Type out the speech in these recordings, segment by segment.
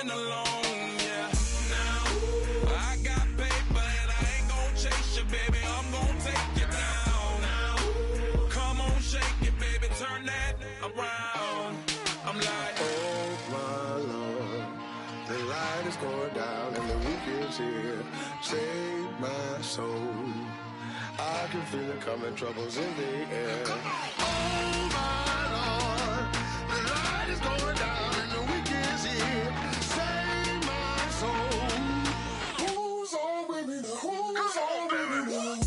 been alone, yeah. Now, I got paper and I ain't gon' chase you, baby. I'm gon' take you down. Now, come on, shake it, baby. Turn that around. I'm like, oh my Lord, the light is going down and the week is here. Save my soul. I can feel it coming, troubles in the air. Oh my Lord, the light is going down and the week is here. Save my soul. Who's on with me now? Who's on with me now?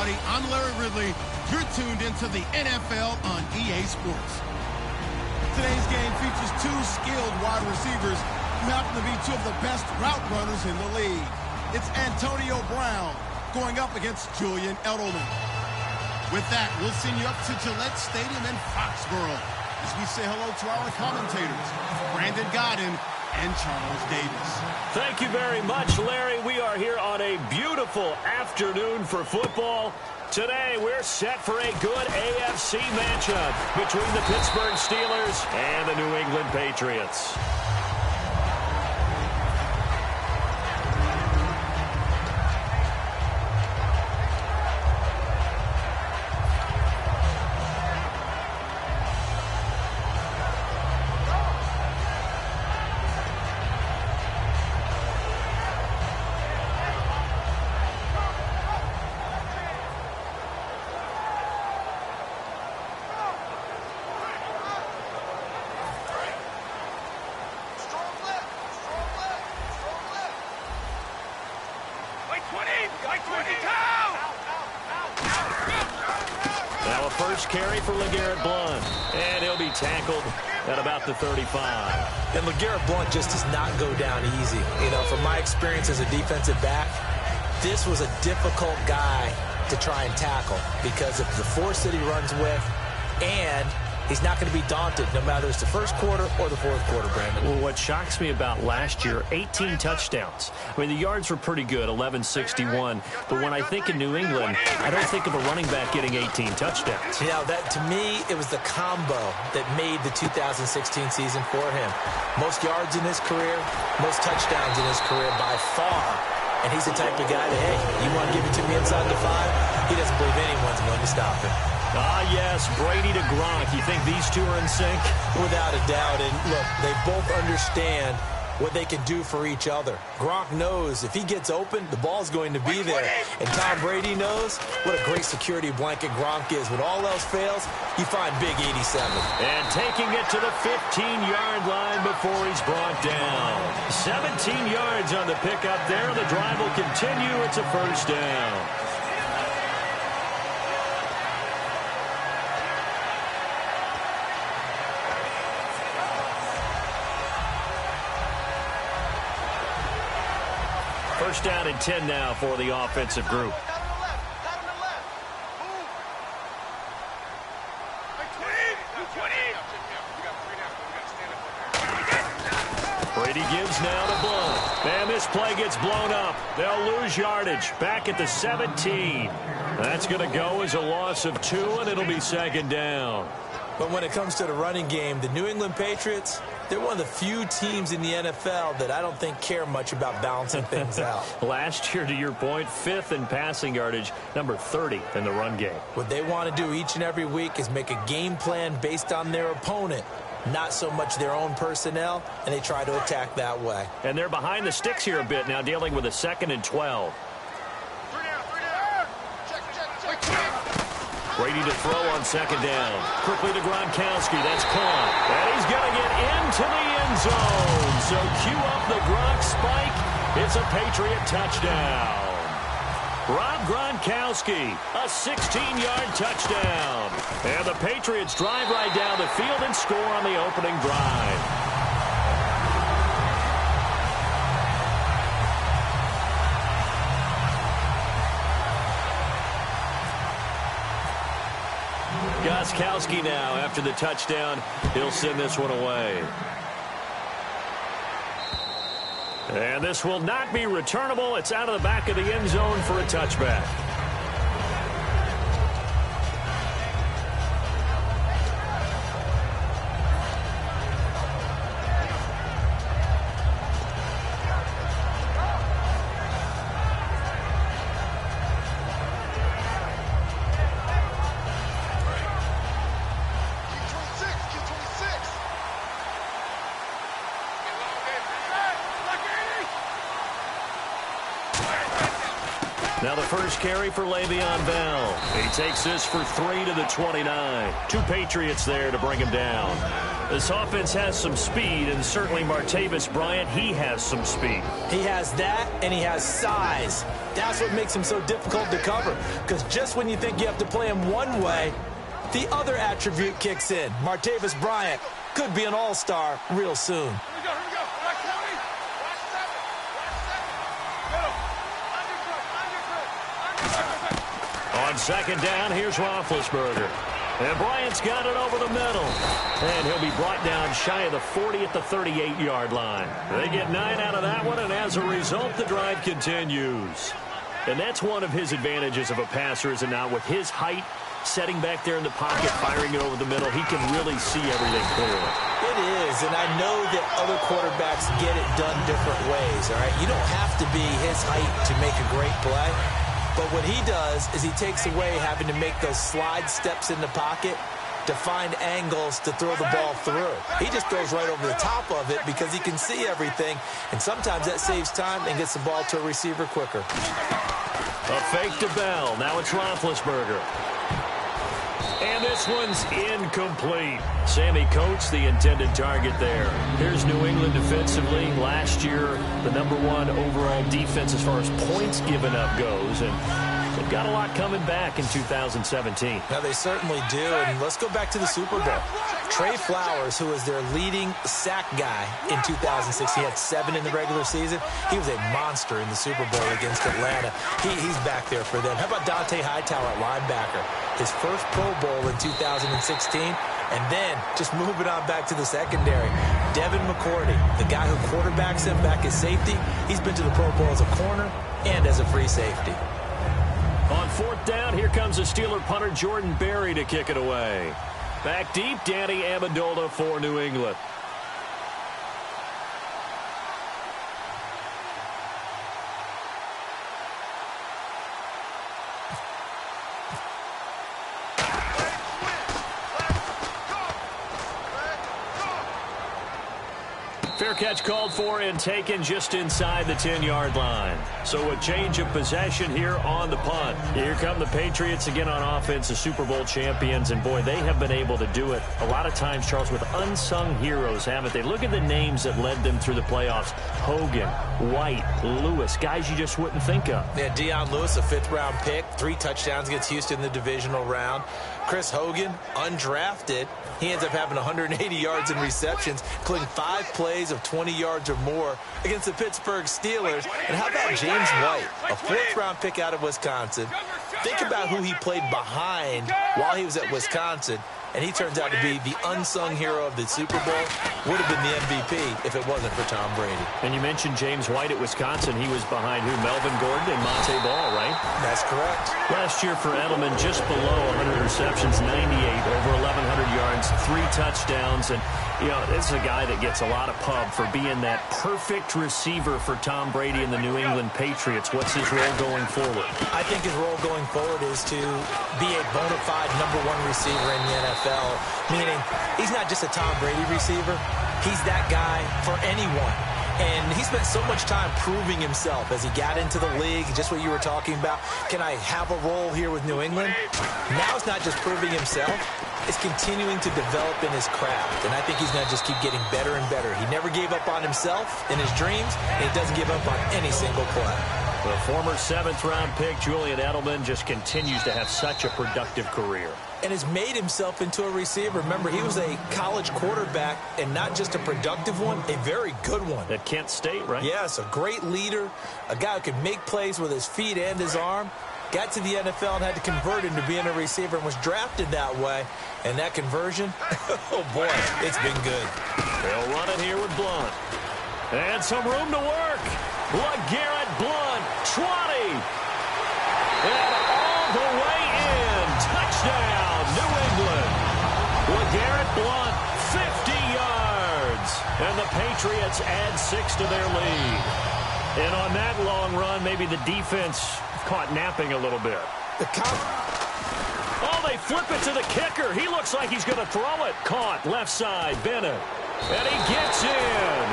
I'm Larry Ridley. You're tuned into the NFL on EA Sports. Today's game features two skilled wide receivers who happen to be two of the best route runners in the league. It's Antonio Brown going up against Julian Edelman. With that, we'll send you up to Gillette Stadium in Foxborough as we say hello to our commentators, Brandon Godden and Charles Davis. Thank you very much, Larry. We are here on a beautiful afternoon for football. Today, we're set for a good AFC matchup between the Pittsburgh Steelers and the New England Patriots. Now a first carry for LeGarrette Blount, and he'll be tackled at about the 35. And LeGarrette Blount just does not go down easy. You know, from my experience as a defensive back, this was a difficult guy to try and tackle because of the force that he runs with, and he's not going to be daunted no matter it's the first quarter or the fourth quarter, Brandon. Well, what shocks me about last year, 18 touchdowns. I mean, the yards were pretty good, 1161. But when I think of New England, I don't think of a running back getting 18 touchdowns. Yeah, that to me, it was the combo that made the 2016 season for him. Most yards in his career, most touchdowns in his career by far. And he's the type of guy that, hey, you want to give it to me inside the 5? He doesn't believe anyone's going to stop him. Ah, yes, Brady to Gronk. You think these two are in sync? Without a doubt. And look, they both understand what they can do for each other. Gronk knows if he gets open, the ball's going to be there. And Tom Brady knows what a great security blanket Gronk is. When all else fails, you find big 87. And taking it to the 15-yard line before he's brought down. 17 yards on the pickup there. The drive will continue. It's a first down. First down and 10 now for the offensive group. Brady gives now to Blount. And this play gets blown up. They'll lose yardage back at the 17. That's going to go as a loss of 2, and it'll be second down. But when it comes to the running game, the New England Patriots, they're one of the few teams in the NFL that I don't think care much about balancing things out. Last year, to your point, 5th in passing yardage, number 30 in the run game. What they want to do each and every week is make a game plan based on their opponent, not so much their own personnel, and they try to attack that way. And they're behind the sticks here a bit now, dealing with a 2nd and 12. Brady to throw on 2nd down. Quickly to Gronkowski. That's caught. And he's going to get into the end zone. So cue up the Gronk spike. It's a Patriot touchdown. Rob Gronkowski, a 16-yard touchdown. And the Patriots drive right down the field and score on the opening drive. Gronkowski now, after the touchdown, he'll send this one away. And this will not be returnable. It's out of the back of the end zone for a touchback. Now the first carry for Le'Veon Bell. He takes this for 3 to the 29. 2 Patriots there to bring him down. This offense has some speed, and certainly Martavis Bryant, he has some speed. He has that, and he has size. That's what makes him so difficult to cover, because just when you think you have to play him one way, the other attribute kicks in. Martavis Bryant could be an all-star real soon. On 2nd down, here's Roethlisberger. And Bryant's got it over the middle. And he'll be brought down shy of the 40 at the 38-yard line. They get 9 out of that one, and as a result, the drive continues. And that's one of his advantages of a passer, is it not? With his height, setting back there in the pocket, firing it over the middle, he can really see everything clearly. It is, and I know that other quarterbacks get it done different ways, all right? You don't have to be his height to make a great play. But what he does is he takes away having to make those slide steps in the pocket to find angles to throw the ball through. He just throws right over the top of it because he can see everything, and sometimes that saves time and gets the ball to a receiver quicker. A fake to Bell. Now it's Roethlisberger. And this one's incomplete. Sammy Coates, the intended target there. Here's New England defensively. Last year, the #1 overall defense as far as points given up goes. And they've got a lot coming back in 2017. Now, they certainly do. And let's go back to the Super Bowl. Trey Flowers, who was their leading sack guy in 2006, he had 7 in the regular season. He was a monster in the Super Bowl against Atlanta. He's back there for them. How about Dante Hightower at linebacker? His first Pro Bowl in 2016, and then just moving on back to the secondary. Devin McCourty, the guy who quarterbacks him back as safety, he's been to the Pro Bowl as a corner and as a free safety. On 4th down, here comes the Steeler punter Jordan Berry to kick it away. Back deep, Danny Amendola for New England. Fair catch called for and taken just inside the 10-yard line. So a change of possession here on the punt. Here come the Patriots again on offense, the Super Bowl champions. And, boy, they have been able to do it a lot of times, Charles, with unsung heroes, haven't they? Look at the names that led them through the playoffs. Hogan, White, Lewis, guys you just wouldn't think of. Yeah, Deion Lewis, a 5th-round pick, 3 touchdowns against Houston in the divisional round. Chris Hogan, undrafted. He ends up having 180 yards in receptions, including 5 plays of 20 yards or more against the Pittsburgh Steelers. And how about James White, a 4th-round pick out of Wisconsin? Think about who he played behind while he was at Wisconsin, and he turns out to be the unsung hero of the Super Bowl. Would have been the MVP if it wasn't for Tom Brady. And you mentioned James White at Wisconsin. He was behind who? Melvin Gordon and Monte Ball, right? That's correct. Last year for Edelman, just below 100 receptions, 98, over 1,100 yards, 3 touchdowns. And, you know, this is a guy that gets a lot of pub for being that perfect receiver for Tom Brady and the New England Patriots. What's his role going forward? I think his role going forward is to be a bona fide #1 receiver in the NFL, meaning he's not just a Tom Brady receiver. He's that guy for anyone. And he spent so much time proving himself as he got into the league, just what you were talking about. Can I have a role here with New England? Now it's not just proving himself. It's continuing to develop in his craft. And I think he's going to just keep getting better and better. He never gave up on himself in his dreams, and he doesn't give up on any single play. The former 7th-round pick, Julian Edelman, just continues to have such a productive career. And has made himself into a receiver. Remember, he was a college quarterback, and not just a productive one, a very good one. At Kent State, right? Yes, a great leader, a guy who could make plays with his feet and his arm. Got to the NFL and had to convert into being a receiver and was drafted that way. And that conversion, oh boy, it's been good. They'll run it here with Blunt. And some room to work. LeGarrette Blunt, 20. And all the way in. Touchdown, New England. LeGarrette Blunt, 50 yards. And the Patriots add 6 to their lead. And on that long run, maybe the defense caught napping a little bit. Oh, they flip it to the kicker. He looks like he's going to throw it. Caught, left side, Bennett. And he gets in.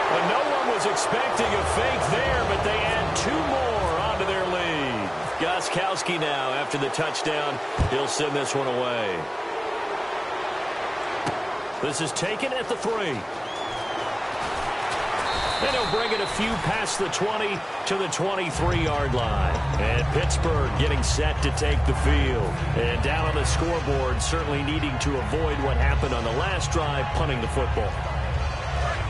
And no one was expecting a fake there, but they add 2 more onto their lead. Gostkowski now, after the touchdown, he'll send this one away. This is taken at the 3. And he'll bring it a few past the 20 to the 23-yard line. And Pittsburgh getting set to take the field. And down on the scoreboard, certainly needing to avoid what happened on the last drive, punting the football.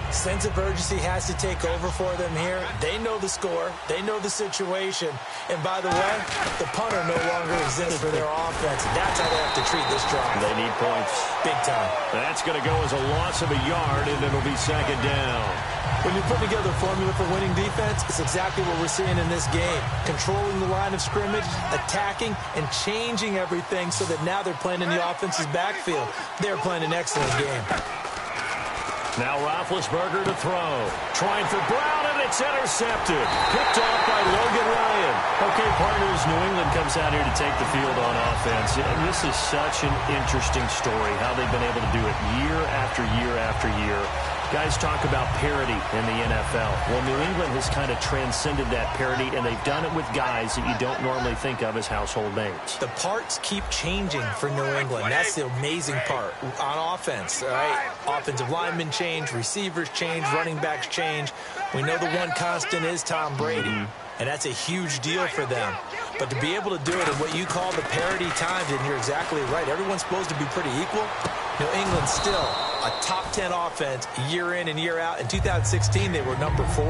Sense of urgency has to take over for them here. They know the score. They know the situation. And by the way, the punter no longer exists for their offense. That's how they have to treat this drive. They need points. Big time. That's going to go as a loss of a yard, and it'll be 2nd down. When you put together a formula for winning defense, it's exactly what we're seeing in this game. Controlling the line of scrimmage, attacking, and changing everything so that now they're playing in the offense's backfield. They're playing an excellent game. Now Roethlisberger to throw. Trying for Brown, and it's intercepted. Picked off by Logan Ryan. Okay, partners, New England comes out here to take the field on offense. And this is such an interesting story, how they've been able to do it year after year after year. Guys talk about parity in the NFL. Well, New England has kind of transcended that parity, and they've done it with guys that you don't normally think of as household names. The parts keep changing for New England. That's the amazing part. On offense, all right? Offensive linemen change, receivers change, running backs change. We know the one constant is Tom Brady, and that's a huge deal for them. But to be able to do it in what you call the parity times, and you're exactly right, everyone's supposed to be pretty equal. New England still a top 10 offense year in and year out. In 2016, they were number 4,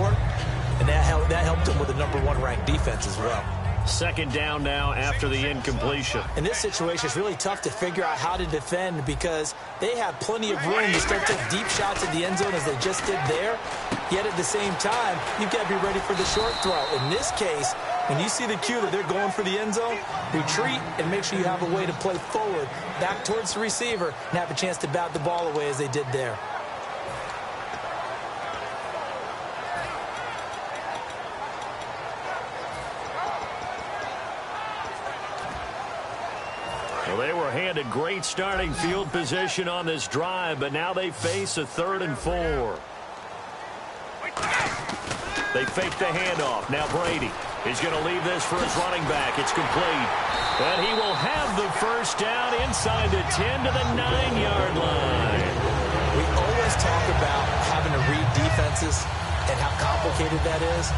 and that helped them with a number 1 ranked defense as well. 2nd down now after the incompletion. In this situation, it's really tough to figure out how to defend because they have plenty of room to start taking deep shots at the end zone as they just did there. Yet at the same time, you've got to be ready for the short throw. In this case, when you see the cue that they're going for the end zone, retreat and make sure you have a way to play forward, back towards the receiver, and have a chance to bat the ball away as they did there. Well, they were handed great starting field position on this drive, but now they face a 3rd and 4. They fake the handoff. Now Brady is going to leave this for his running back. It's complete. And he will have the first down inside the 10 to the 9-yard line. We always talk about having to read defenses and how complicated that is.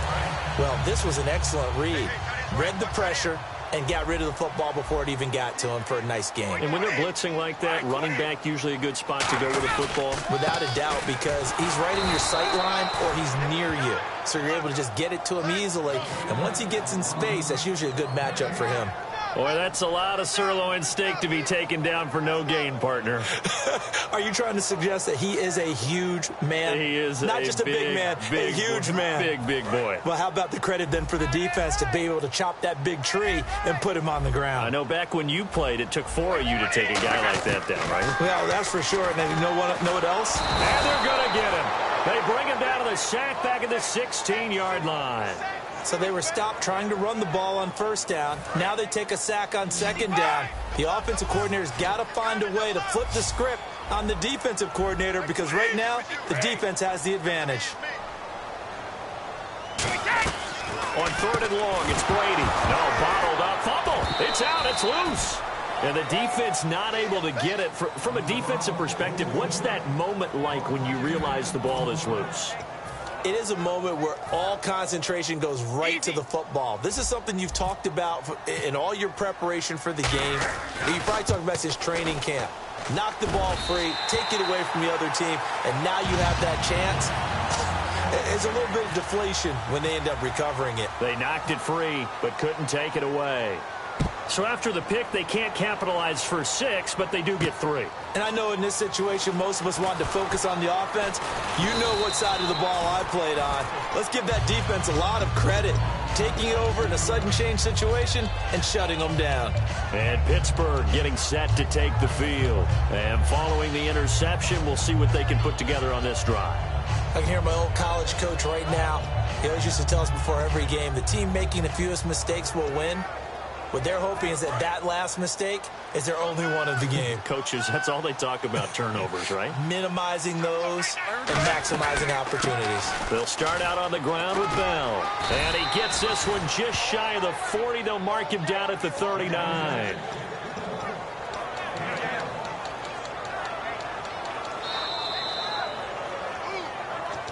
Well, this was an excellent read. Read the pressure and got rid of the football before it even got to him for a nice game. And when they're blitzing like that, running back usually a good spot to go with the football? Without a doubt, because he's right in your sight line or he's near you. So you're able to just get it to him easily. And once he gets in space, that's usually a good matchup for him. Boy, that's a lot of sirloin steak to be taken down for no gain, partner. Are you trying to suggest that he is a huge man? He is not just a big man, a huge man. Big boy. Well, how about the credit then for the defense to be able to chop that big tree and put him on the ground? I know back when you played, it took 4 of you to take a guy like that down, right? Well, that's for sure. And then you know what else? And they're going to get him. They bring him down to the sack back at the 16-yard line. So they were stopped trying to run the ball on first down. Now they take a sack on second down. The offensive coordinator's got to find a way to flip the script on the defensive coordinator because right now the defense has the advantage. On 3rd and long, it's Brady. No, bottled up. Fumble. It's out. It's loose. And the defense not able to get it. From a defensive perspective, what's that moment like when you realize the ball is loose? It is a moment where all concentration goes right to the football. This is something you've talked about in all your preparation for the game. You probably talked about this training camp. Knock the ball free, take it away from the other team, and now you have that chance. It's a little bit of deflation when they end up recovering it. They knocked it free, but couldn't take it away. So after the pick, they can't capitalize for 6, but they do get 3. And I know in this situation, most of us want to focus on the offense. You know what side of the ball I played on. Let's give that defense a lot of credit. Taking it over in a sudden change situation and shutting them down. And Pittsburgh getting set to take the field. And following the interception, we'll see what they can put together on this drive. I can hear my old college coach right now. He always used to tell us before every game, the team making the fewest mistakes will win. What they're hoping is that last mistake is their only one of the game. Coaches, that's all they talk about, turnovers, right? Minimizing those and maximizing opportunities. They'll start out on the ground with Bell. And he gets this one just shy of the 40. They'll mark him down at the 39.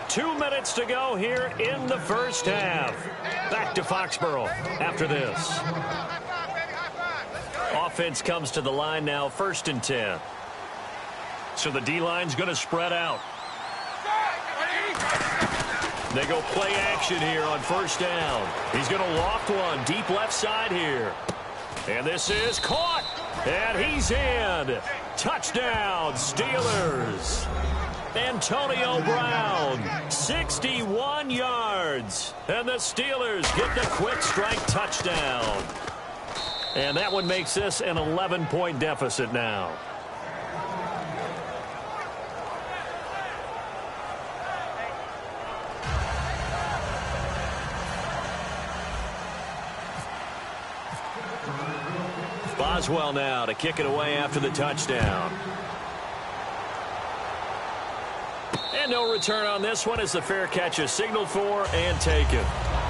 Two minutes to go here in the first half. Back to Foxborough after this. Offense comes to the line now, 1st and 10. So the D-line's going to spread out. They go play action here on 1st down. He's going to loft one deep left side here. And this is caught. And he's in. Touchdown, Steelers. Antonio Brown, 61 yards. And the Steelers get the quick strike touchdown. And that one makes this an 11-point deficit now. Boswell now to kick it away after the touchdown. And no return on this one as the fair catch is signaled for and taken.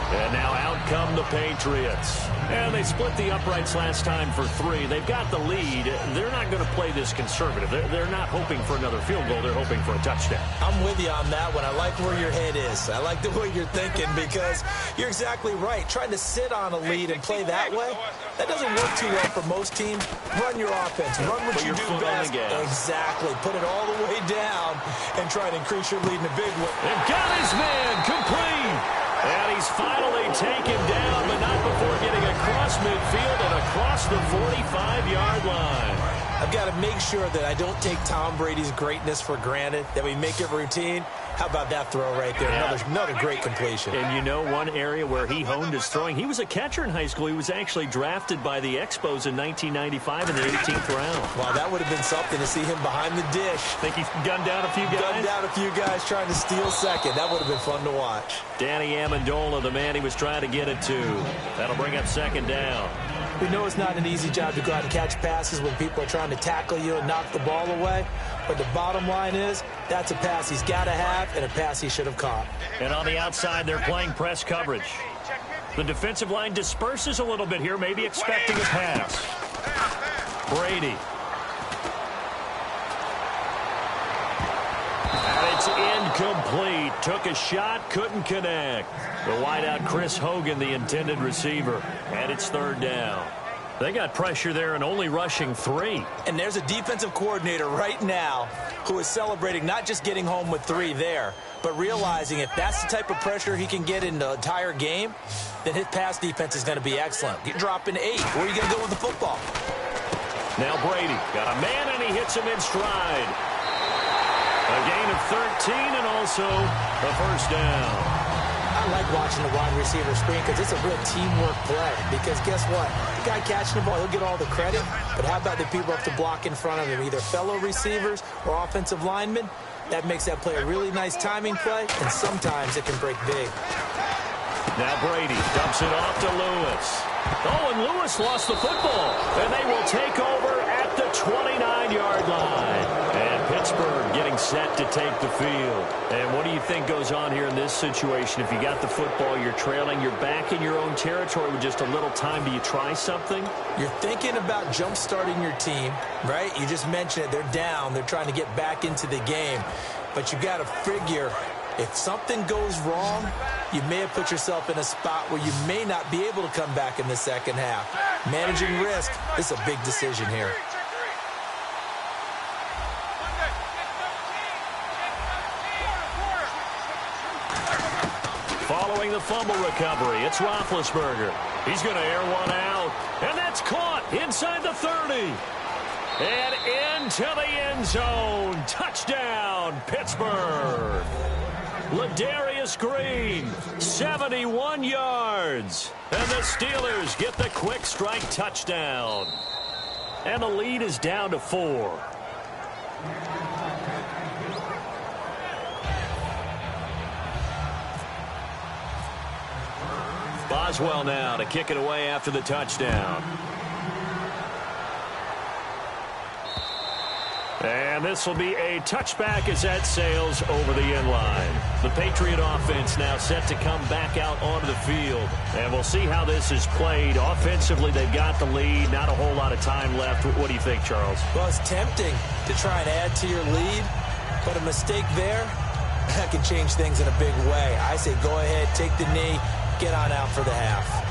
And now out come the Patriots. And they split the uprights last time for 3. They've got the lead. They're not going to play this conservative. They're not hoping for another field goal. They're hoping for a touchdown. I'm with you on that one. I like where your head is. I like the way you're thinking because you're exactly right. Trying to sit on a lead and play that way, that doesn't work too well for most teams. Run your offense. Run what you do best. Exactly. Put it all the way down and try to increase your lead in a big way. And got his man complete. And he's finally taken down, but not before getting across midfield and across the 45-yard line. I've got to make sure that I don't take Tom Brady's greatness for granted, that we make it routine. How about that throw right there? Yeah. Another great completion. And you know one area where he honed his throwing, he was a catcher in high school. He was actually drafted by the Expos in 1995 in the 18th round. Wow, that would have been something to see him behind the dish. Think he's gunned down a few guys? Gunned down a few guys trying to steal second. That would have been fun to watch. Danny Amendola, the man he was trying to get it to. That'll bring up 2nd down. We know it's not an easy job to go out and catch passes when people are trying to tackle you and knock the ball away. But the bottom line is, that's a pass he's got to have and a pass he should have caught. And on the outside, they're playing press coverage. The defensive line disperses a little bit here, maybe expecting a pass. Brady. And it's incomplete. Took a shot, couldn't connect. The wideout, Chris Hogan, the intended receiver. And it's 3rd down. They got pressure there and only rushing 3. And there's a defensive coordinator right now who is celebrating not just getting home with 3 there, but realizing if that's the type of pressure he can get in the entire game, then his pass defense is going to be excellent. You're dropping 8. Where are you going to go with the football? Now Brady got a man, and he hits him in stride. A gain of 13 and also a first down. I like watching the wide receiver screen because it's a real teamwork play. Because guess what? The guy catching the ball, he'll get all the credit. But how about the people up to block in front of him, either fellow receivers or offensive linemen? That makes that play a really nice timing play, and sometimes it can break big. Now Brady dumps it off to Lewis. Oh, and Lewis lost the football. And they will take over at the 29-yard line. And Pittsburgh getting set to take the field. And what do you think goes on here in this situation? If you got the football, you're trailing, you're back in your own territory with just a little time. Do you try something? You're thinking about jump-starting your team, right? You just mentioned it. They're down. They're trying to get back into the game. But you got to figure if something goes wrong, you may have put yourself in a spot where you may not be able to come back in the second half. Managing risk is a big decision here. Following the fumble recovery, it's Roethlisberger. He's going to air one out, and that's caught inside the 30. And into the end zone. Touchdown, Pittsburgh. Ladarius Green, 71 yards. And the Steelers get the quick strike touchdown. And the lead is down to 4. Boswell now to kick it away after the touchdown. And this will be a touchback as that sails over the end line. The Patriot offense now set to come back out onto the field. And we'll see how this is played. Offensively, they've got the lead. Not a whole lot of time left. What do you think, Charles? Well, it's tempting to try and add to your lead. But a mistake there, that can change things in a big way. I say go ahead, take the knee, get on out for the half.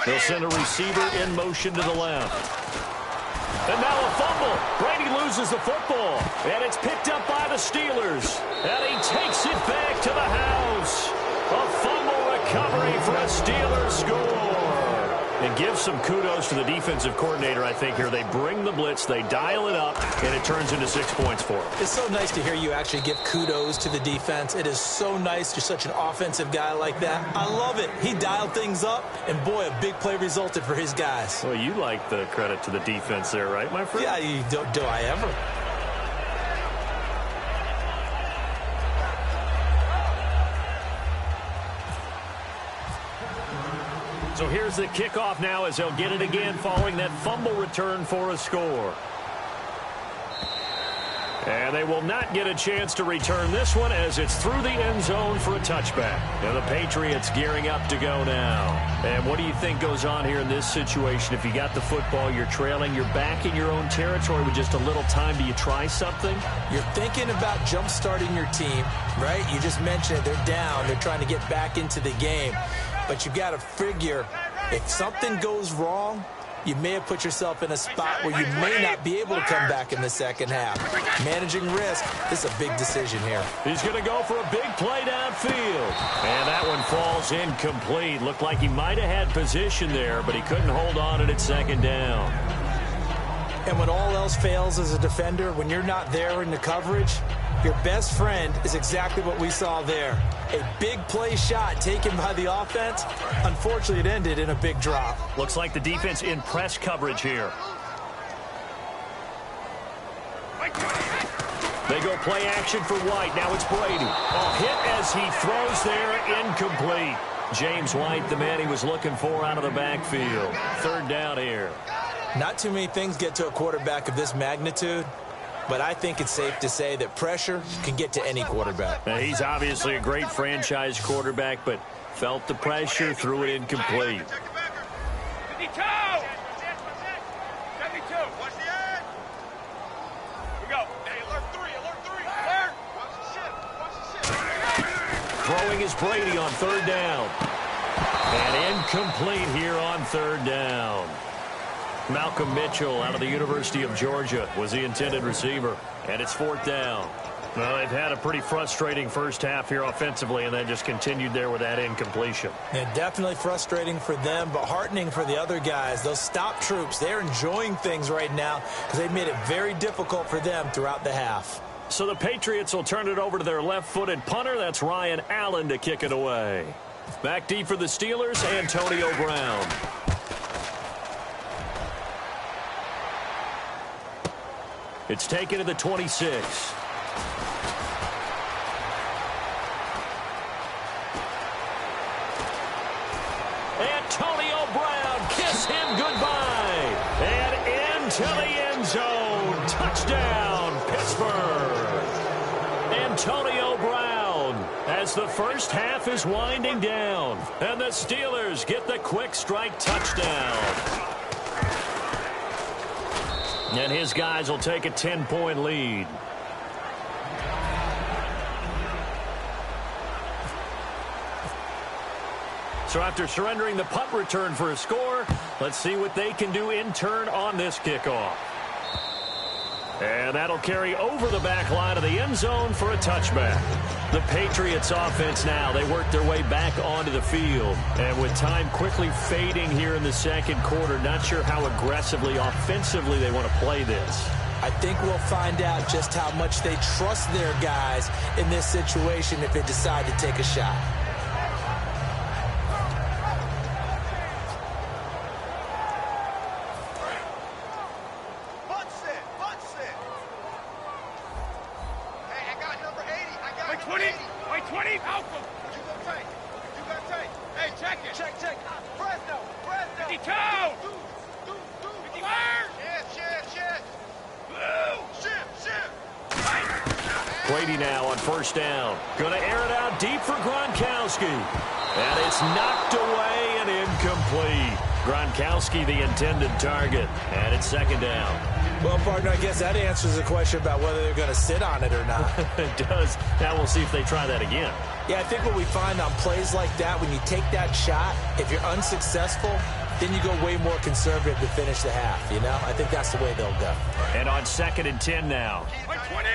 They'll send a receiver in motion to the left. And now a fumble. Brady loses the football. And it's picked up by the Steelers. And he takes it back to the house. A fumble recovery for a Steelers score. And give some kudos to the defensive coordinator, I think, here. They bring the blitz, they dial it up, and it turns into 6 points for them. It's so nice to hear you actually give kudos to the defense. It is so nice. You're such an offensive guy like that. I love it. He dialed things up, and boy, a big play resulted for his guys. Well, you like the credit to the defense there, right, my friend? Yeah, do I ever? So here's the kickoff now as they'll get it again following that fumble return for a score. And they will not get a chance to return this one as it's through the end zone for a touchback. And the Patriots gearing up to go now. And what do you think goes on here in this situation? If you got the football, you're trailing, you're back in your own territory with just a little time. Do you try something? You're thinking about jump-starting your team, right? You just mentioned it. They're down. They're trying to get back into the game. But you got to figure if something goes wrong, you may have put yourself in a spot where you may not be able to come back in the second half. Managing risk is a big decision here. He's going to go for a big play downfield. And that one falls incomplete. Looked like he might have had position there, but he couldn't hold on at second down. And when all else fails as a defender, when you're not there in the coverage, your best friend is exactly what we saw there. A big play shot taken by the offense. Unfortunately, it ended in a big drop. Looks like the defense in press coverage here. They go play action for White. Now it's Brady. A hit as he throws there, incomplete. James White, the man he was looking for out of the backfield. Third down here. Not too many things get to a quarterback of this magnitude, but I think it's safe to say that pressure can get to any quarterback. Now, he's obviously a great franchise quarterback, but felt the pressure, threw it incomplete. 52! 72! Watch the edge! Here we go. Hey, alert 3, alert 3! Alert! Watch the ship, watch the ship! Throwing is Brady on third down. And incomplete here on third down. Malcolm Mitchell out of the University of Georgia was the intended receiver. And it's fourth down. Well, they've had a pretty frustrating first half here offensively, and then just continued there with that incompletion. And definitely frustrating for them, but heartening for the other guys. Those stop troops, they're enjoying things right now because they've made it very difficult for them throughout the half. So the Patriots will turn it over to their left-footed punter. That's Ryan Allen to kick it away. Back deep for the Steelers, Antonio Brown. It's taken to the 26. Antonio Brown, kiss him goodbye. And into the end zone. Touchdown, Pittsburgh. Antonio Brown, as the first half is winding down. And the Steelers get the quick strike touchdown. And his guys will take a 10-point lead. So after surrendering the punt return for a score, let's see what they can do in turn on this kickoff. And that'll carry over the back line of the end zone for a touchback. The Patriots offense now, they work their way back onto the field. And with time quickly fading here in the second quarter, not sure how aggressively, offensively they want to play this. I think we'll find out just how much they trust their guys in this situation if they decide to take a shot. Brady now on first down. Going to air it out deep for Gronkowski. And it's knocked away and incomplete. Gronkowski, the intended target. And it's second down. Well, partner, I guess that answers the question about whether they're going to sit on it or not. It does. Now we'll see if they try that again. Yeah, I think what we find on plays like that, when you take that shot, if you're unsuccessful, then you go way more conservative to finish the half, you know? I think that's the way they'll go. And on 2nd and 10 now. 20!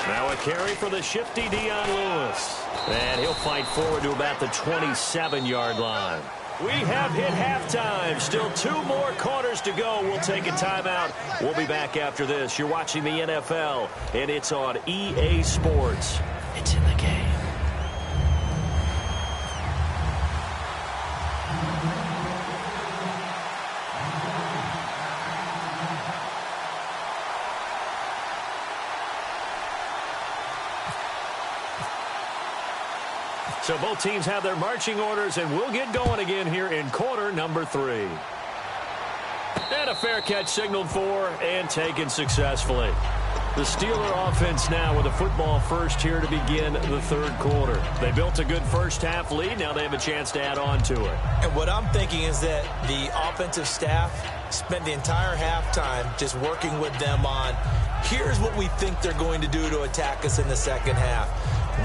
Now a carry for the shifty Dion Lewis. And he'll fight forward to about the 27-yard line. We have hit halftime. Still 2 more quarters to go. We'll take a timeout. We'll be back after this. You're watching the NFL, and it's on EA Sports. It's in the game. So both teams have their marching orders, and we'll get going again here in quarter number 3. And a fair catch signaled for and taken successfully. The Steeler offense now with a football first here to begin the third quarter. They built a good first half lead. Now they have a chance to add on to it. And what I'm thinking is that the offensive staff spent the entire halftime just working with them on, here's what we think they're going to do to attack us in the second half.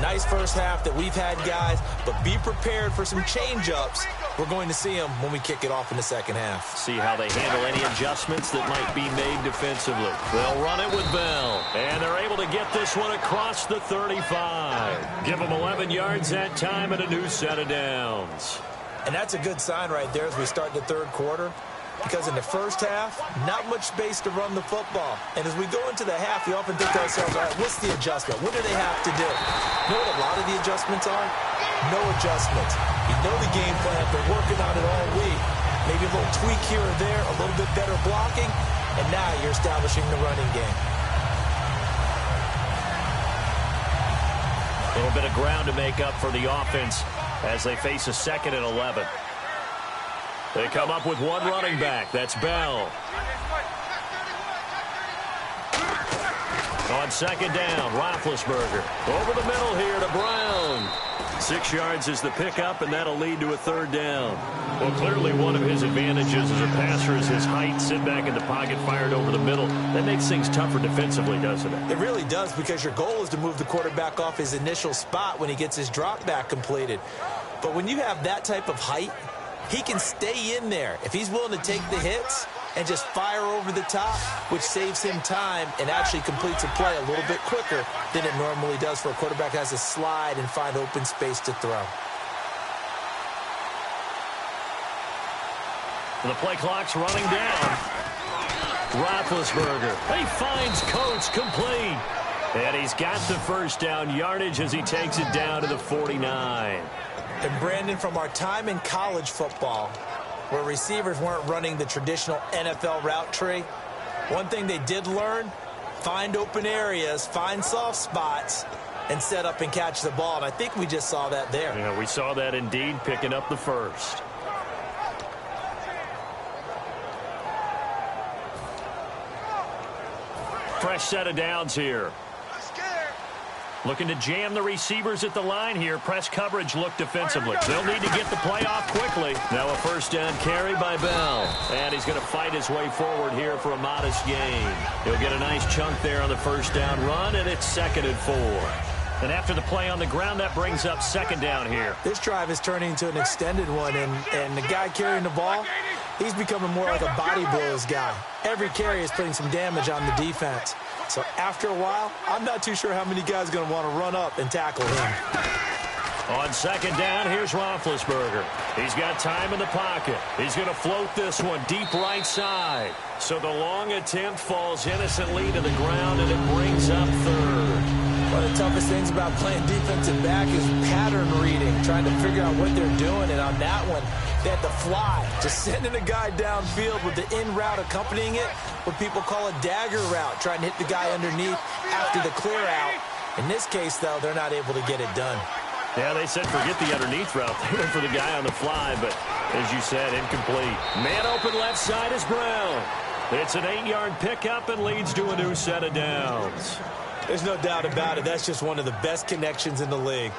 Nice first half that we've had, guys, but be prepared for some change-ups. We're going to see them when we kick it off in the second half. See how they handle any adjustments that might be made defensively. They'll run it with Bell, and they're able to get this one across the 35. Give them 11 yards that time and a new set of downs. And that's a good sign right there as we start the third quarter. Because in the first half, not much space to run the football. And as we go into the half, we often think to ourselves, all right, what's the adjustment? What do they have to do? You know what a lot of the adjustments are? No adjustments. You know the game plan. They're working on it all week. Maybe a little tweak here or there, a little bit better blocking, and now you're establishing the running game. A little bit of ground to make up for the offense as they face a 2nd and 11. They come up with one running back. That's Bell. On 2nd down, Roethlisberger. Over the middle here to Brown. 6 yards is the pickup, and that'll lead to a 3rd down. Well, clearly one of his advantages as a passer is his height. Sit back in the pocket, fired over the middle. That makes things tougher defensively, doesn't it? It really does, because your goal is to move the quarterback off his initial spot when he gets his drop back completed. But when you have that type of height, he can stay in there. If he's willing to take the hits and just fire over the top, which saves him time and actually completes a play a little bit quicker than it normally does for a quarterback who has to slide and find open space to throw. The play clock's running down. Roethlisberger. He finds Coates complete. And he's got the 1st down yardage as he takes it down to the 49. And Brandon, from our time in college football, where receivers weren't running the traditional NFL route tree, one thing they did learn, find open areas, find soft spots, and set up and catch the ball. And I think we just saw that there. Yeah, we saw that indeed, picking up the 1st. Fresh set of downs here. Looking to jam the receivers at the line here. Press coverage look defensively. They'll need to get the play off quickly. Now a 1st down carry by Bell. And he's going to fight his way forward here for a modest gain. He'll get a nice chunk there on the 1st down run, and it's 2nd and 4. And after the play on the ground, that brings up 2nd down here. This drive is turning into an extended one, and the guy carrying the ball, he's becoming more like a body blows guy. Every carry is putting some damage on the defense. So after a while, I'm not too sure how many guys are going to want to run up and tackle him. On 2nd down, here's Roethlisberger. He's got time in the pocket. He's going to float this one deep right side. So the long attempt falls innocently to the ground, and it brings up 3rd. One of the toughest things about playing defensive back is pattern reading, trying to figure out what they're doing. And on that one, they had to fly, just sending a guy downfield with the in route accompanying it, what people call a dagger route, trying to hit the guy underneath after the clear out. In this case, though, they're not able to get it done. Yeah, they said forget the underneath route. They went for the guy on the fly, but as you said, incomplete. Man open left side is Brown. It's an 8-yard pickup and leads to a new set of downs. There's no doubt about it. That's just one of the best connections in the league.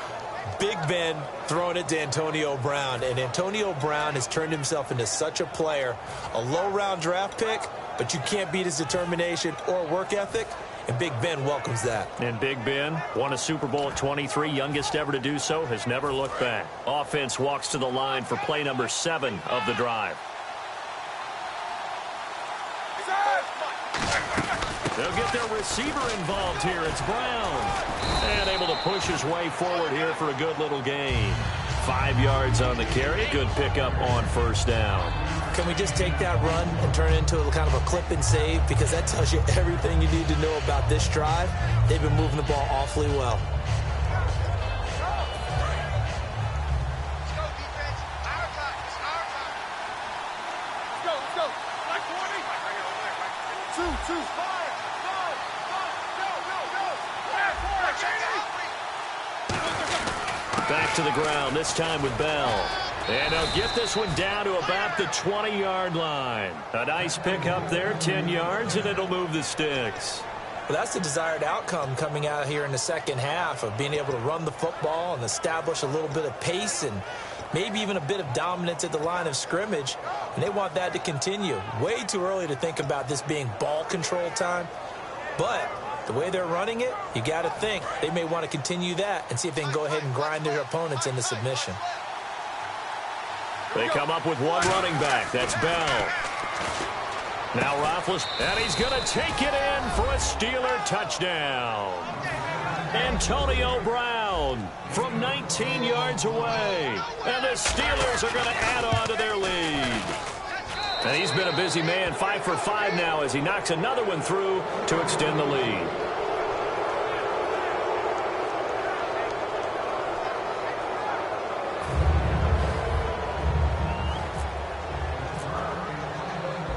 Big Ben throwing it to Antonio Brown, and Antonio Brown has turned himself into such a player. A low-round draft pick, but you can't beat his determination or work ethic, and Big Ben welcomes that. And Big Ben won a Super Bowl at 23, youngest ever to do so, has never looked back. Offense walks to the line for play number 7 of the drive. They'll get their receiver involved here. It's Brown. And able to push his way forward here for a good little gain. 5 yards on the carry. Good pickup on 1st down. Can we just take that run and turn it into a kind of a clip and save? Because that tells you everything you need to know about this drive. They've been moving the ball awfully well. Back to the ground, this time with Bell. And they'll get this one down to about the 20-yard line. A nice pick up there, 10 yards, and it'll move the sticks. Well, that's the desired outcome coming out here in the second half of being able to run the football and establish a little bit of pace and maybe even a bit of dominance at the line of scrimmage. And they want that to continue. Way too early to think about this being ball control time. But the way they're running it, you got to think they may want to continue that and see if they can go ahead and grind their opponents into submission. They come up with one running back. That's Bell. Now Roethlis, and he's going to take it in for a Steeler touchdown. Antonio Brown from 19 yards away. And the Steelers are going to add on to their lead. And he's been a busy man, 5 for 5 now as he knocks another one through to extend the lead.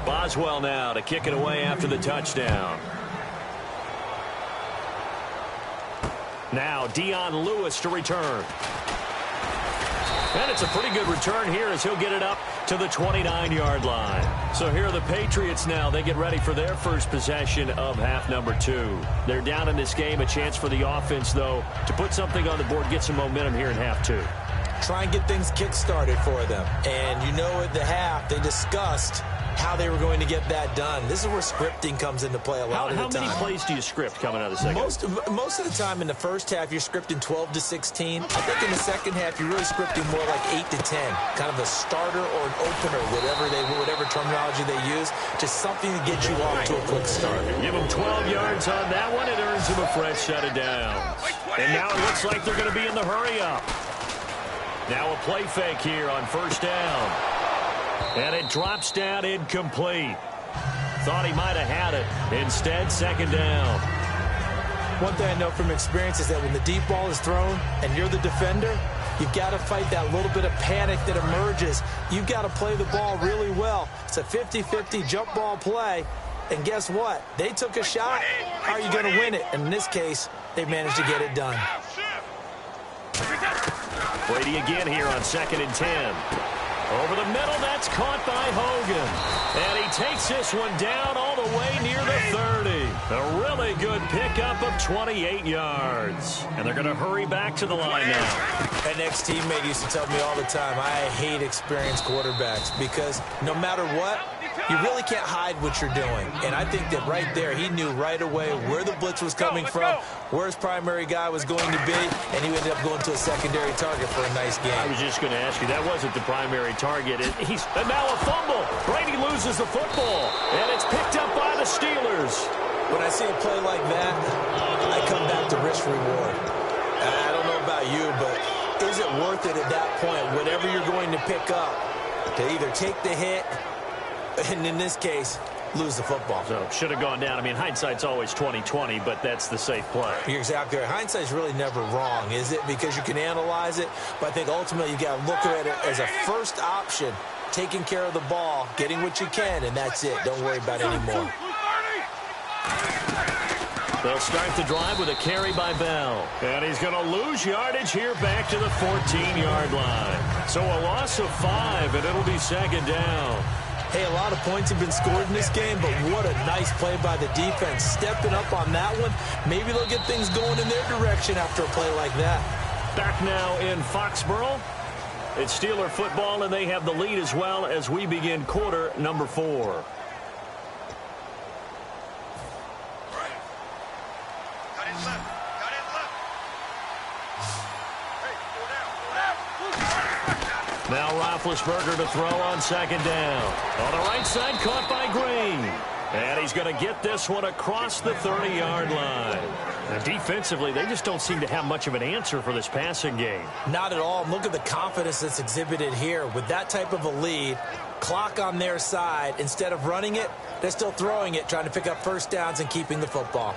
Boswell now to kick it away after the touchdown. Now Dion Lewis to return. And it's a pretty good return here as he'll get it up to the 29-yard line. So here are the Patriots now. They get ready for their first possession of half number 2. They're down in this game. A chance for the offense, though, to put something on the board, get some momentum here in half 2. Try and get things kick-started for them. And you know at the half, they discussed how they were going to get that done. This is where scripting comes into play a lot of the time. How many plays do you script coming out of the second? Most of the time in the first half, you're scripting 12 to 16. I think in the second half, you're really scripting more like 8 to 10. Kind of a starter or an opener, whatever terminology they use. Just something to get you off to a quick start. Give them 12 yards on that one. It earns them a fresh set of downs. And now it looks like they're going to be in the hurry-up. Now a play fake here on first down. And it drops down incomplete. Thought he might have had it. Instead, second down. One thing I know from experience is that when the deep ball is thrown and you're the defender, you've got to fight that little bit of panic that emerges. You've got to play the ball really well. It's a 50-50 jump ball play. And guess what? They took a shot. How are you going to win it? And in this case, they managed to get it done. Brady again here on 2nd and 10. Over the middle, that's caught by Hogan. And he takes this one down all the way near the 30. A really good pickup of 28 yards. And they're going to hurry back to the line now. An ex-teammate used to tell me all the time, I hate experienced quarterbacks because no matter what, you really can't hide what you're doing. And I think that right there, he knew right away where the blitz was coming from, where his primary guy was going to be, and he ended up going to a secondary target for a nice game. I was just going to ask you, that wasn't the primary target. And now a fumble. Brady loses the football, and it's picked up by the Steelers. When I see a play like that, I come back to risk reward. I don't know about you, but is it worth it at that point, whatever you're going to pick up, to either take the hit, and in this case, lose the football? So should have gone down. I mean, hindsight's always 20/20, but that's the safe play. You're exactly right. Hindsight's really never wrong, is it? Because you can analyze it, but I think ultimately you got to look at it as a first option, taking care of the ball, getting what you can, and that's it. Don't worry about it anymore. They'll start the drive with a carry by Bell. And he's going to lose yardage here back to the 14-yard line. So a loss of 5, and it'll be second down. Hey, a lot of points have been scored in this game, but what a nice play by the defense. Stepping up on that one, maybe they'll get things going in their direction after a play like that. Back now in Foxborough. It's Steeler football, and they have the lead as well as we begin quarter number 4. Now Roethlisberger to throw on second down. On the right side, caught by Green. And he's going to get this one across the 30-yard line. And defensively, they just don't seem to have much of an answer for this passing game. Not at all. Look at the confidence that's exhibited here. With that type of a lead, clock on their side, instead of running it, they're still throwing it, trying to pick up first downs and keeping the football.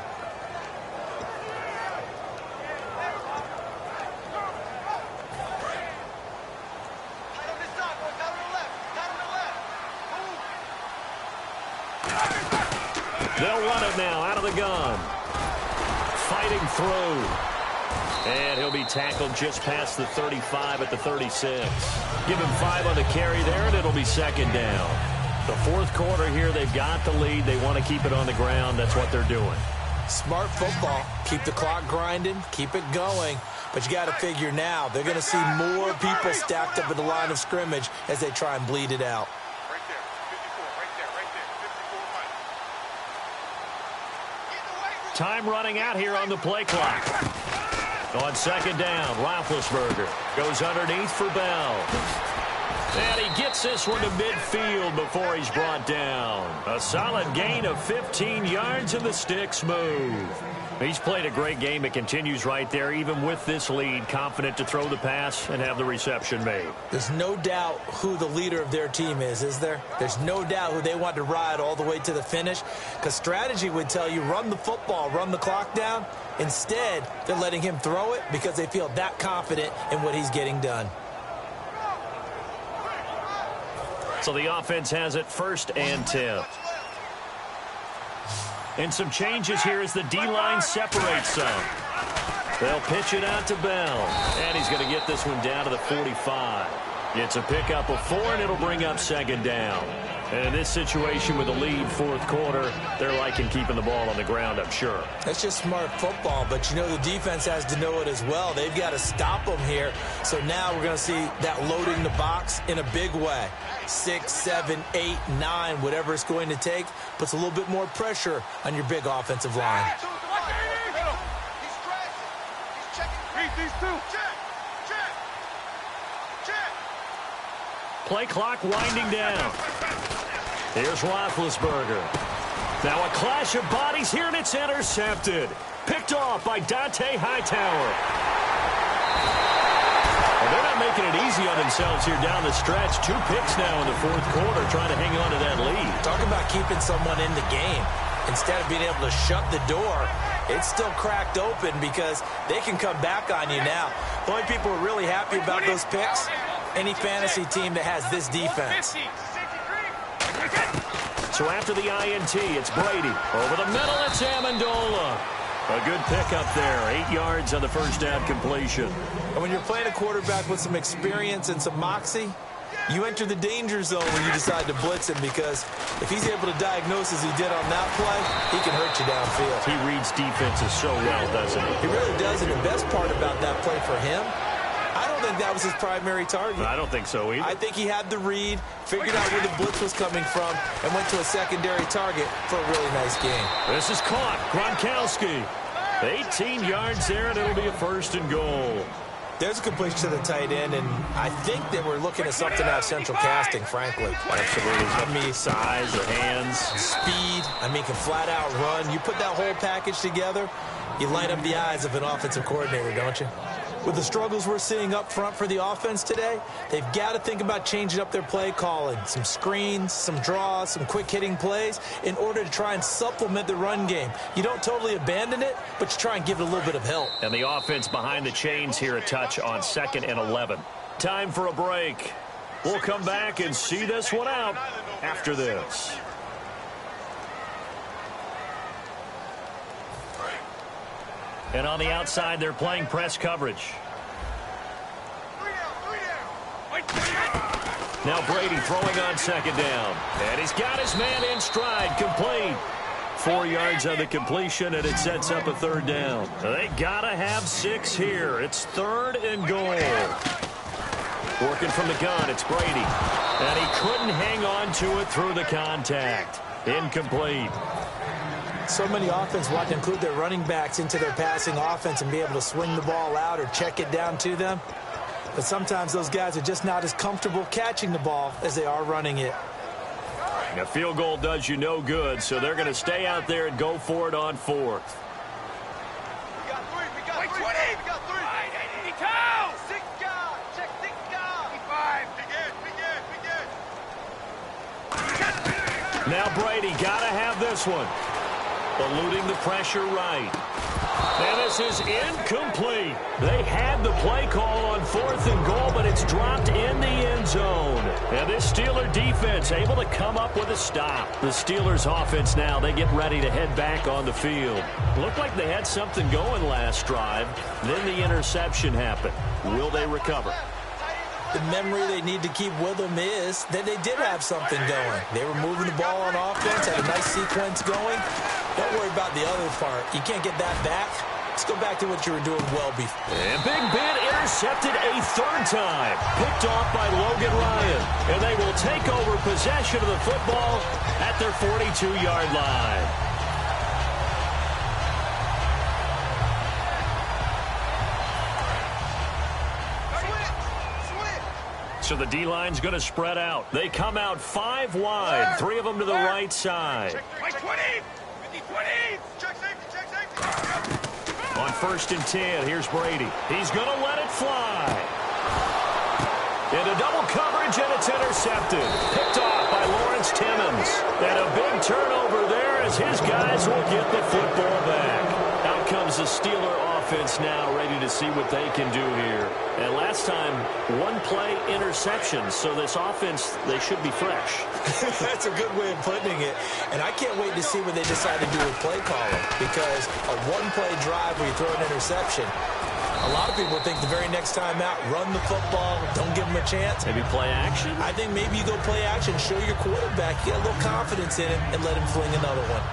They'll run it now out of the gun. Fighting through. And he'll be tackled just past the 35 at the 36. Give him 5 on the carry there, and it'll be second down. The fourth quarter here, they've got the lead. They want to keep it on the ground. That's what they're doing. Smart football. Keep the clock grinding. Keep it going. But you got to figure now, they're going to see more people stacked up at the line of scrimmage as they try and bleed it out. Time running out here on the play clock. On second down, Roethlisberger goes underneath for Bell. And he gets this one to midfield before he's brought down. A solid gain of 15 yards, and the sticks move. He's played a great game. It continues right there, even with this lead, confident to throw the pass and have the reception made. There's no doubt who the leader of their team is there? There's no doubt who they want to ride all the way to the finish, because strategy would tell you run the football, run the clock down. Instead, they're letting him throw it because they feel that confident in what he's getting done. So the offense has it 1st and 10. And some changes here as the D-line separates some. They'll pitch it out to Bell. And he's going to get this one down to the 45. It's a pickup of 4, and it'll bring up second down. And in this situation with the lead fourth quarter, they're liking keeping the ball on the ground, I'm sure. That's just smart football, but you know the defense has to know it as well. They've got to stop them here. So now we're going to see that loading the box in a big way. 6, 7, 8, 9, whatever it's going to take, puts a little bit more pressure on your big offensive line. These two. Play clock winding down. Here's Roethlisberger. Now a clash of bodies here, and it's intercepted. Picked off by Dante Hightower. Well, they're not making it easy on themselves here down the stretch. 2 picks now in the fourth quarter, trying to hang on to that lead. Talk about keeping someone in the game. Instead of being able to shut the door, it's still cracked open because they can come back on you now. The only people who are really happy about those picks, any fantasy team that has this defense. So after the INT, it's Brady. Over the middle, it's Amendola. A good pickup there. 8 yards on the first down completion. And when you're playing a quarterback with some experience and some moxie, you enter the danger zone when you decide to blitz him, because if he's able to diagnose as he did on that play, he can hurt you downfield. He reads defenses so well, doesn't he? He really does, and the best part about that play for him, I don't think that was his primary target. I don't think so either. I think he had the read, figured out where the blitz was coming from, and went to a secondary target for a really nice game. This is caught. Gronkowski. 18 yards there, and it'll be a first and goal. There's a completion to the tight end, and I think that we're looking at something out of central casting, frankly. Absolutely. I mean, size, the hands. Speed. I mean, can flat out run. You put that whole package together, you light up the eyes of an offensive coordinator, don't you? With the struggles we're seeing up front for the offense today, they've got to think about changing up their play calling. Some screens, some draws, some quick-hitting plays in order to try and supplement the run game. You don't totally abandon it, but you try and give it a little bit of help. And the offense behind the chains here a touch on 2nd and 11. Time for a break. We'll come back and see this one out after this. And on the outside, they're playing press coverage. Now Brady throwing on 2nd down. And he's got his man in stride, complete. 4 yards on the completion, and it sets up a 3rd down. They got to have 6 here. It's 3rd and goal. Working from the gun, it's Brady. And he couldn't hang on to it through the contact. Incomplete. So many offense want to include their running backs into their passing offense and be able to swing the ball out or check it down to them. But sometimes those guys are just not as comfortable catching the ball as they are running it. A field goal does you no good, so they're going to stay out there and go for it on 4th. We got 3. We got 3. We got 3. He counts. 6 guys. Check 6 guys. 5. Big. Now Brady got to have this one. Eluding the pressure right. And this is incomplete. They had the play call on 4th and goal, but it's dropped in the end zone. And this Steeler defense able to come up with a stop. The Steelers offense now, they get ready to head back on the field. Looked like they had something going last drive. Then the interception happened. Will they recover? The memory they need to keep with them is that they did have something going. They were moving the ball on offense, had a nice sequence going. Don't worry about the other part. You can't get that back. Let's go back to what you were doing well before. And Big Ben intercepted a 3rd time. Picked off by Logan Ryan. And they will take over possession of the football at their 42-yard line. So the D-line's going to spread out. They come out 5 wide, 3 of them to the right side. On 1st and 10, here's Brady. He's going to let it fly. Into double coverage, and it's intercepted. Picked off by Lawrence Timmons. And a big turnover there as his guys will get the football back. Out comes the Steeler offense. offense now ready to see what they can do here. And last time, one play interception. So this offense, they should be fresh. That's a good way of putting it. And I can't wait to see what they decide to do with play calling, because a one-play drive where you throw an interception, a lot of people think the very next time out, run the football, don't give them a chance. Maybe play action? I think maybe you go play action, show your quarterback, get a little confidence in him, and let him fling another one.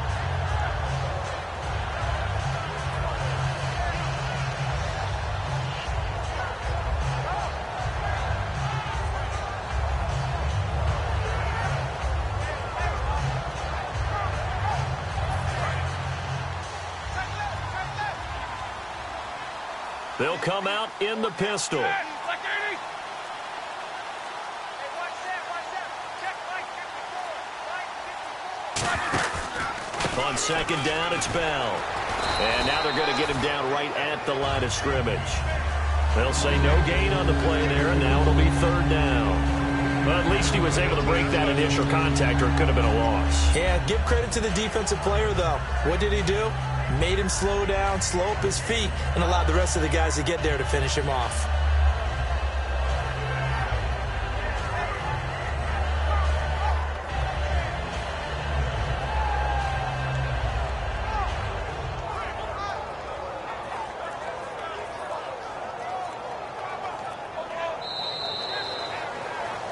They'll come out in the pistol. On second down, it's Bell. And now they're going to get him down right at the line of scrimmage. They'll say no gain on the play there, and now it'll be third down. But at least he was able to break that initial contact, or it could have been a loss. Yeah, give credit to the defensive player, though. What did he do? Made him slow down, slow up his feet, and allowed the rest of the guys to get there to finish him off.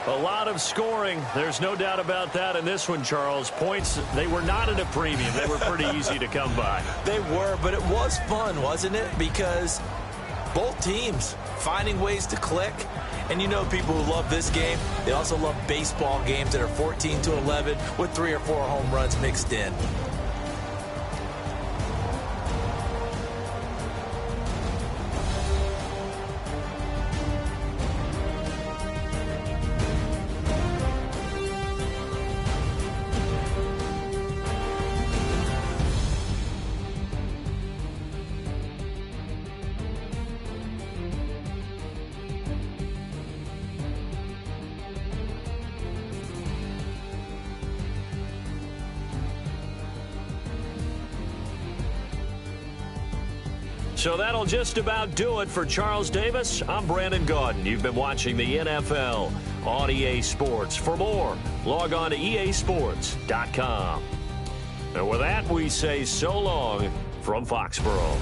A lot of scoring. There's no doubt about that in this one, Charles. Points, they were not at a premium. They were pretty easy to come by. They were, but it was fun, wasn't it? Because both teams finding ways to click. And you know people who love this game, they also love baseball games that are 14-11 with 3 or 4 home runs mixed in. So that'll just about do it for Charles Davis. I'm Brandon Gaudin. You've been watching the NFL on EA Sports. For more, log on to easports.com. And with that, we say so long from Foxborough.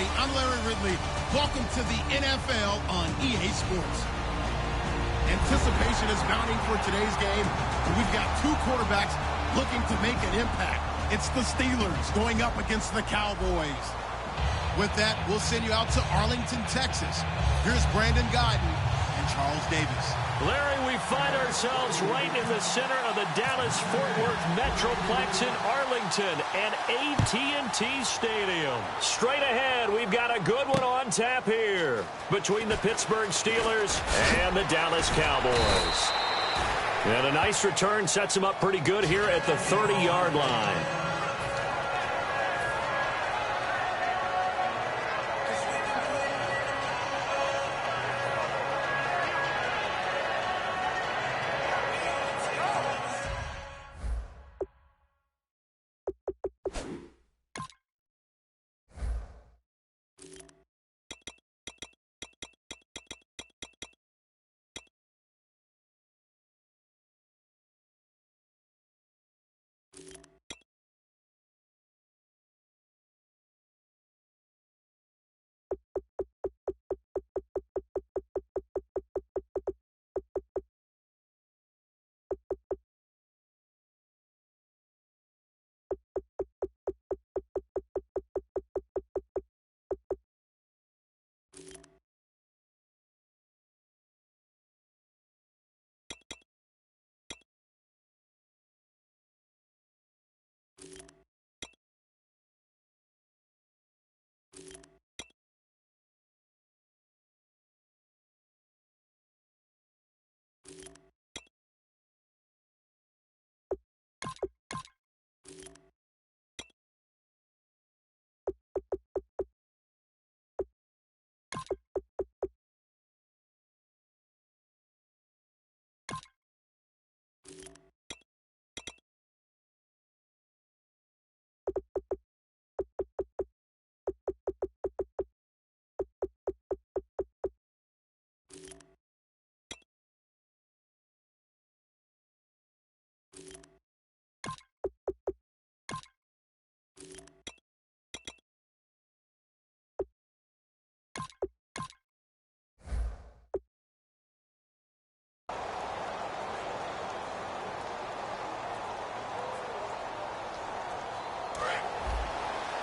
everybody. I'm Larry Ridley. Welcome to the NFL on EA Sports. Anticipation is mounting for today's game. We've got two quarterbacks looking to make an impact. It's the Steelers going up against the Cowboys. With that, we'll send you out to Arlington, Texas. Here's Brandon Guyton and Charles Davis. Larry, we find ourselves right in the center of the Dallas-Fort Worth Metroplex in Arlington and AT&T Stadium. Straight ahead, we've got a good one on tap here between the Pittsburgh Steelers and the Dallas Cowboys. And a nice return sets them up pretty good here at the 30-yard line.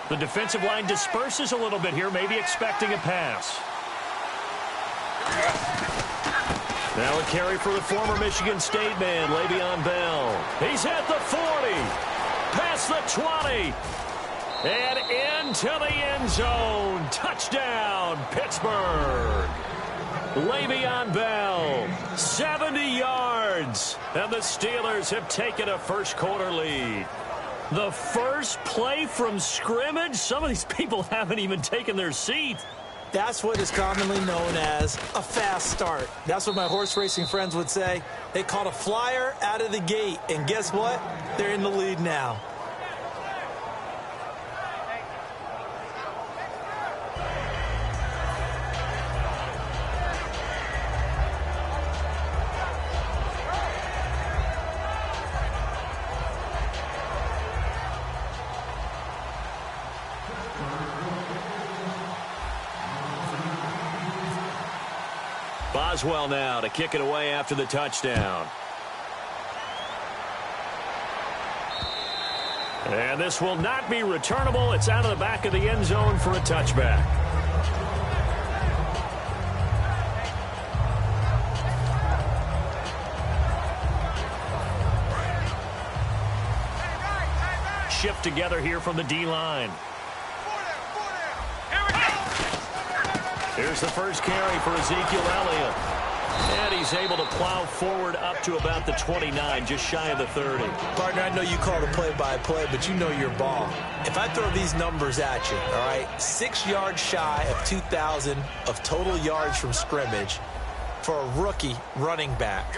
The defensive line disperses a little bit here, maybe expecting a pass. Now a carry for the former Michigan State man, Le'Veon Bell. He's at the 40, past the 20, and into the end zone. Touchdown, Pittsburgh. Le'Veon Bell, 70 yards, and the Steelers have taken a first-quarter lead. The first play from scrimmage? Some of these people haven't even taken their seat. That's what is commonly known as a fast start. That's what my horse racing friends would say. They caught a flyer out of the gate, and guess what? They're in the lead now. Boswell now to kick it away after the touchdown. And this will not be returnable. It's out of the back of the end zone for a touchback. Shift together here from the D-line. Here's the first carry for Ezekiel Elliott. And he's able to plow forward up to about the 29, just shy of the 30. Partner, I know you call the play-by-play, but you know your ball. If I throw these numbers at you, all right, 6 yards shy of 2,000 of total yards from scrimmage for a rookie running back.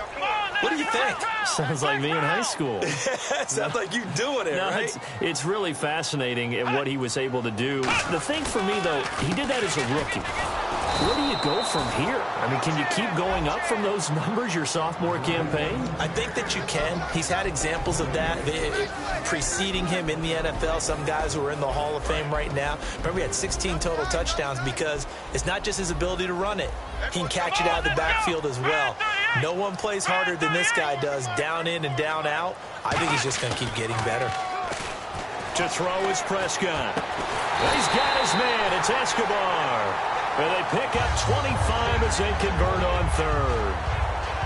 What do you think? Sounds like me in high school. Sounds like you doing it, right? It's really fascinating at what he was able to do. The thing for me, though, he did that as a rookie. Where do you go from here? I mean, can you keep going up from those numbers your sophomore campaign? I think that you can. He's had examples of that preceding him in the NFL. Some guys who are in the Hall of Fame right now. Remember, he had 16 total touchdowns because it's not just his ability to run it. He can catch it out of the backfield as well. No one plays harder than this guy does, down in and down out. I think he's just going to keep getting better. To throw is Prescott. He's got his man. It's Escobar. And they pick up 25 as they convert on third.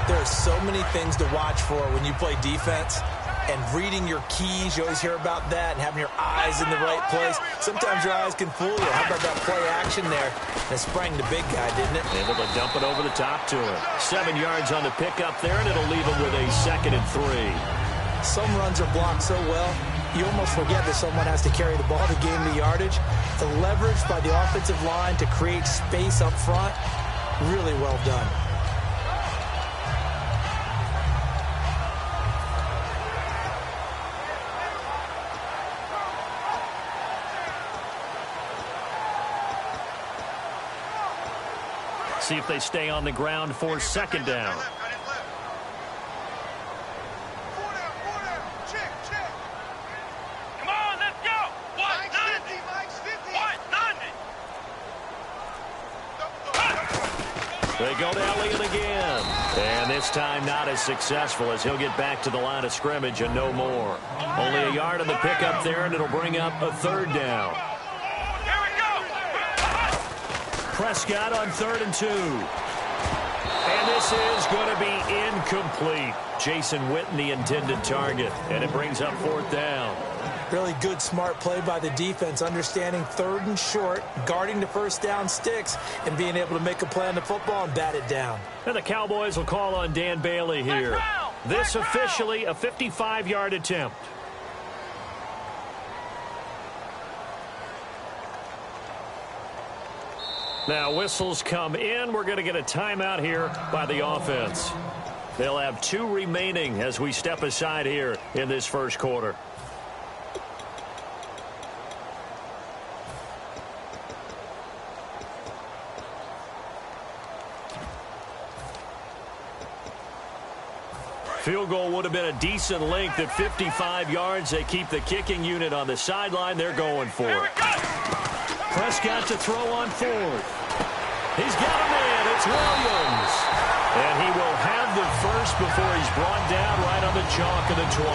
There are so many things to watch for when you play defense. And reading your keys, you always hear about that, and having your eyes in the right place. Sometimes your eyes can fool you. How about that play action there? That sprang the big guy, didn't it? Able to dump it over the top to him. 7 yards on the pickup there, and it'll leave him with a 2nd and 3. Some runs are blocked so well, you almost forget that someone has to carry the ball to gain the yardage. The leverage by the offensive line to create space up front, really well done. See if they stay on the ground for 2nd down. Come on, let's go. Mike's 50, Mike's 50. What? 90. They go to Elliott again. And this time not as successful as he'll get back to the line of scrimmage and no more. Only a yard on the pickup there, and it'll bring up a 3rd down. Prescott on 3rd and 2. And this is going to be incomplete. Jason Witten, the intended target. And it brings up 4th down. Really good, smart play by the defense, understanding 3rd and short, guarding the 1st down sticks, and being able to make a play on the football and bat it down. And the Cowboys will call on Dan Bailey here. This officially a 55-yard attempt. Now whistles come in. We're going to get a timeout here by the offense. They'll have 2 remaining as we step aside here in this 1st quarter. Field goal would have been a decent length at 55 yards. They keep the kicking unit on the sideline. They're going for it. Prescott to throw on 4th. He's got a man. It's Williams. And he will have the first before he's brought down right on the chalk of the 20.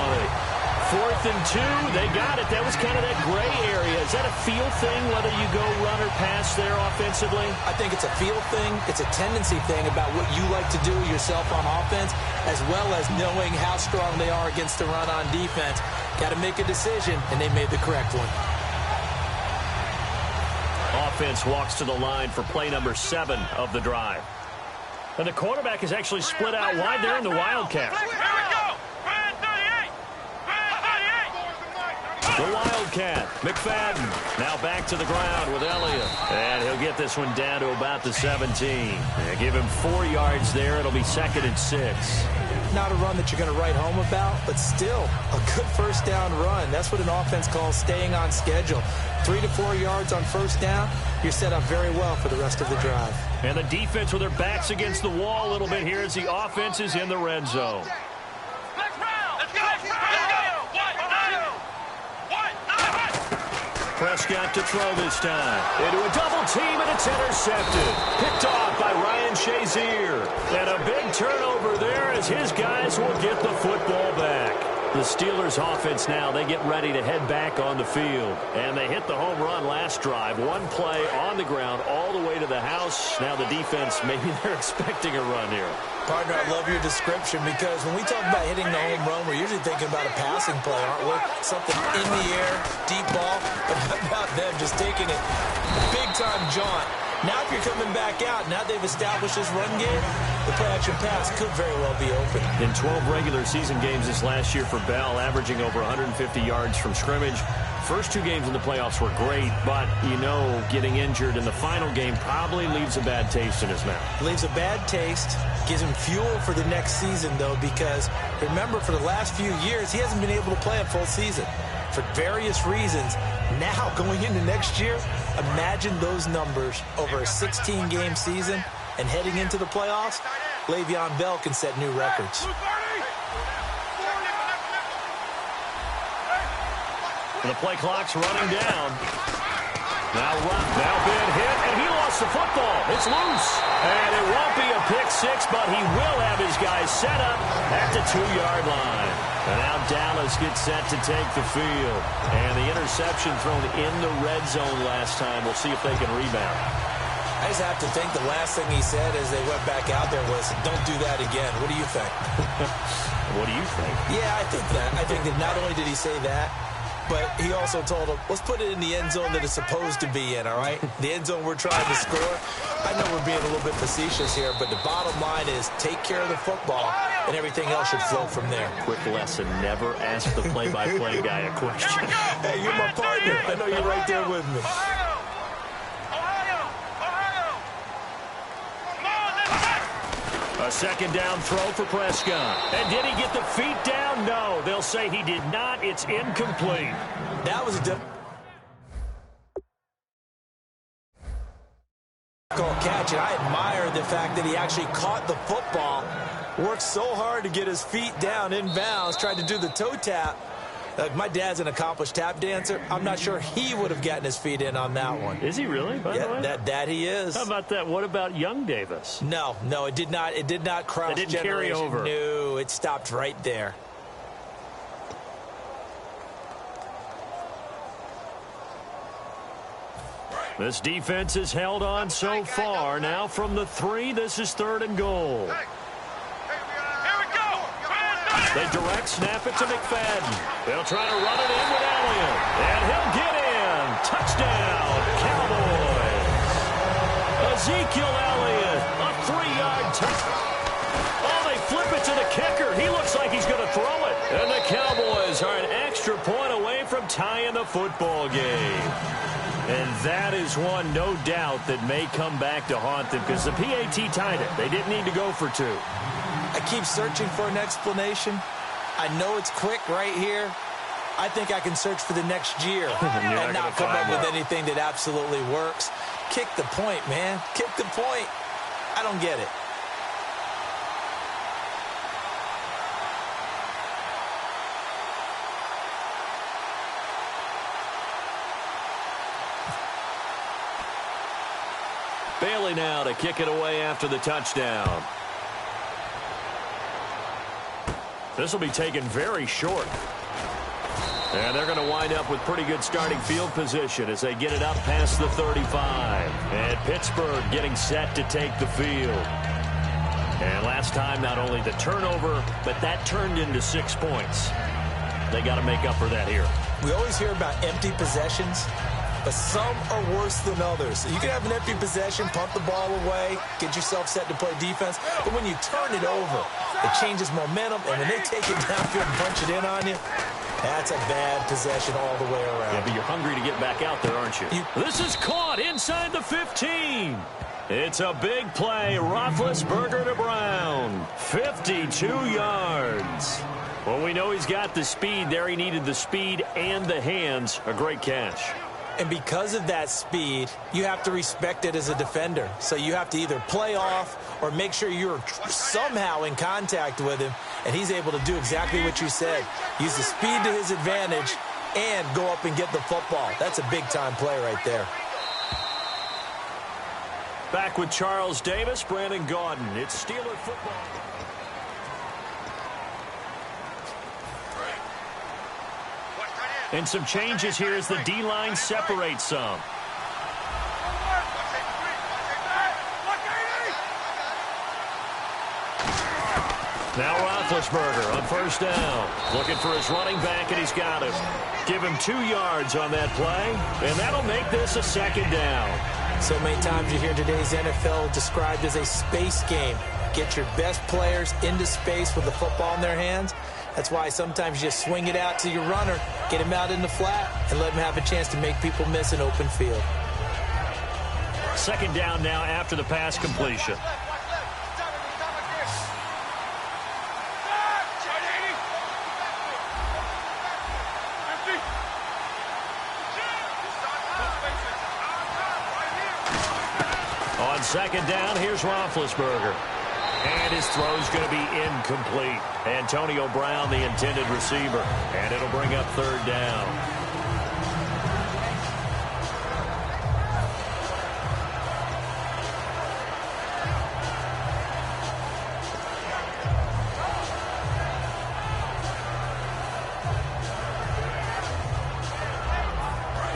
4th and 2. They got it. That was kind of that gray area. Is that a feel thing, whether you go run or pass there offensively? I think it's a feel thing. It's a tendency thing about what you like to do yourself on offense, as well as knowing how strong they are against the run on defense. Got to make a decision, and they made the correct one. Offense walks to the line for play number 7 of the drive. And the quarterback is actually split out wide there in the Wildcat. Here we go. Brand 38. Brand 38. The Wildcat, McFadden, now back to the ground with Elliott. And he'll get this one down to about the 17. They give him 4 yards there. It'll be 2nd and 6. Not a run that you're going to write home about, but still a good 1st down run. That's what an offense calls staying on schedule. 3 to 4 yards on 1st down, you're set up very well for the rest of the drive. And the defense with their backs against the wall a little bit here as the offense is in the red zone. Let's go. Let's go. Prescott to throw this time. Into a double team, and it's intercepted. Picked off by Ryan Shazier. And a big turnover there as his guys will get the football back. The Steelers offense now, they get ready to head back on the field. And they hit the home run last drive. 1 play on the ground all the way to the house. Now the defense, maybe they're expecting a run here. Partner, I love your description because when we talk about hitting the home run, we're usually thinking about a passing play, aren't we? Something in the air, deep ball, but how about them just taking it big-time jaunt. Now if you're coming back out, now they've established this run game, the play-action pass could very well be open. In 12 regular season games this last year for Bell, averaging over 150 yards from scrimmage. First 2 games in the playoffs were great, but, you know, getting injured in the final game probably leaves a bad taste in his mouth. Leaves a bad taste, gives him fuel for the next season, though, because, remember, for the last few years, he hasn't been able to play a full season for various reasons. Now, going into next year, Imagine those numbers over a 16-game season, and heading into the playoffs, Le'Veon Bell can set new records. The play clock's running down. Now being hit, and he lost the football. It's loose. And it won't be a pick six, but he will have his guys set up at the 2-yard line. And now Dallas gets set to take the field. And the interception thrown in the red zone last time. We'll see if they can rebound. I just have to think the last thing he said as they went back out there was, don't do that again. What do you think? What do you think? Yeah, I think that. I think that not only did he say that, but he also told him, let's put it in the end zone that it's supposed to be in, all right? The end zone we're trying to score. I know we're being a little bit facetious here, but the bottom line is take care of the football, and everything else should flow from there. Quick lesson, never ask the play-by-play guy a question. Hey, you're my partner. I know you're right there with me. A second down throw for Prescott. And did he get the feet down? No. They'll say he did not. It's incomplete. That was a difficult catch, and I admire the fact that he actually caught the football, worked so hard to get his feet down inbounds, tried to do the toe tap. My dad's an accomplished tap dancer. I'm not sure he would have gotten his feet in on that one. Is he really, by the way? That he is. How about that? What about young Davis? No, it did not. It did not cross generation. It didn't carry over. No, it stopped right there. This defense has held on so far. Now from the 3, this is 3rd and goal. They direct snap it to McFadden. They'll try to run it in with Elliott. And he'll get in. Touchdown, Cowboys. Ezekiel Elliott, a 3-yard touchdown. Oh, they flip it to the kicker. He looks like he's going to throw it. And the Cowboys are an extra point away from tying the football game. And that is one, no doubt, that may come back to haunt them because the PAT tied it. They didn't need to go for 2. I keep searching for an explanation. I know it's quick right here. I think I can search for the next year and not come up with anything that absolutely works. Kick the point, man. Kick the point. I don't get it. Bailey now to kick it away after the touchdown. This will be taken very short. And they're going to wind up with pretty good starting field position as they get it up past the 35. And Pittsburgh getting set to take the field. And last time, not only the turnover, but that turned into 6 points. They got to make up for that here. We always hear about empty possessions, but some are worse than others. You can have an empty possession, pump the ball away, get yourself set to play defense, but when you turn it over, it changes momentum, and when they take it downfield and punch it in on you, that's a bad possession all the way around. Yeah, but you're hungry to get back out there, aren't you? This is caught inside the 15. It's a big play. Roethlisberger to Brown. 52 yards. Well, we know he's got the speed there. He needed the speed and the hands. A great catch. And because of that speed, you have to respect it as a defender. So you have to either play off or make sure you're somehow in contact with him, and he's able to do exactly what you said. Use the speed to his advantage and go up and get the football. That's a big-time play right there. Back with Charles Davis, Brandon Gaudin. It's Steeler football. And some changes here as the D-line separates some. Now Roethlisberger on first down. Looking for his running back, and he's got him. Give him 2 yards on that play, and that'll make this a second down. So many times you hear today's NFL described as a space game. Get your best players into space with the football in their hands. That's why sometimes you just swing it out to your runner, get him out in the flat, and let him have a chance to make people miss an open field. Second down now after the pass completion. second down, here's Roethlisberger. And his throw's going to be incomplete. Antonio Brown, the intended receiver. And it'll bring up third down.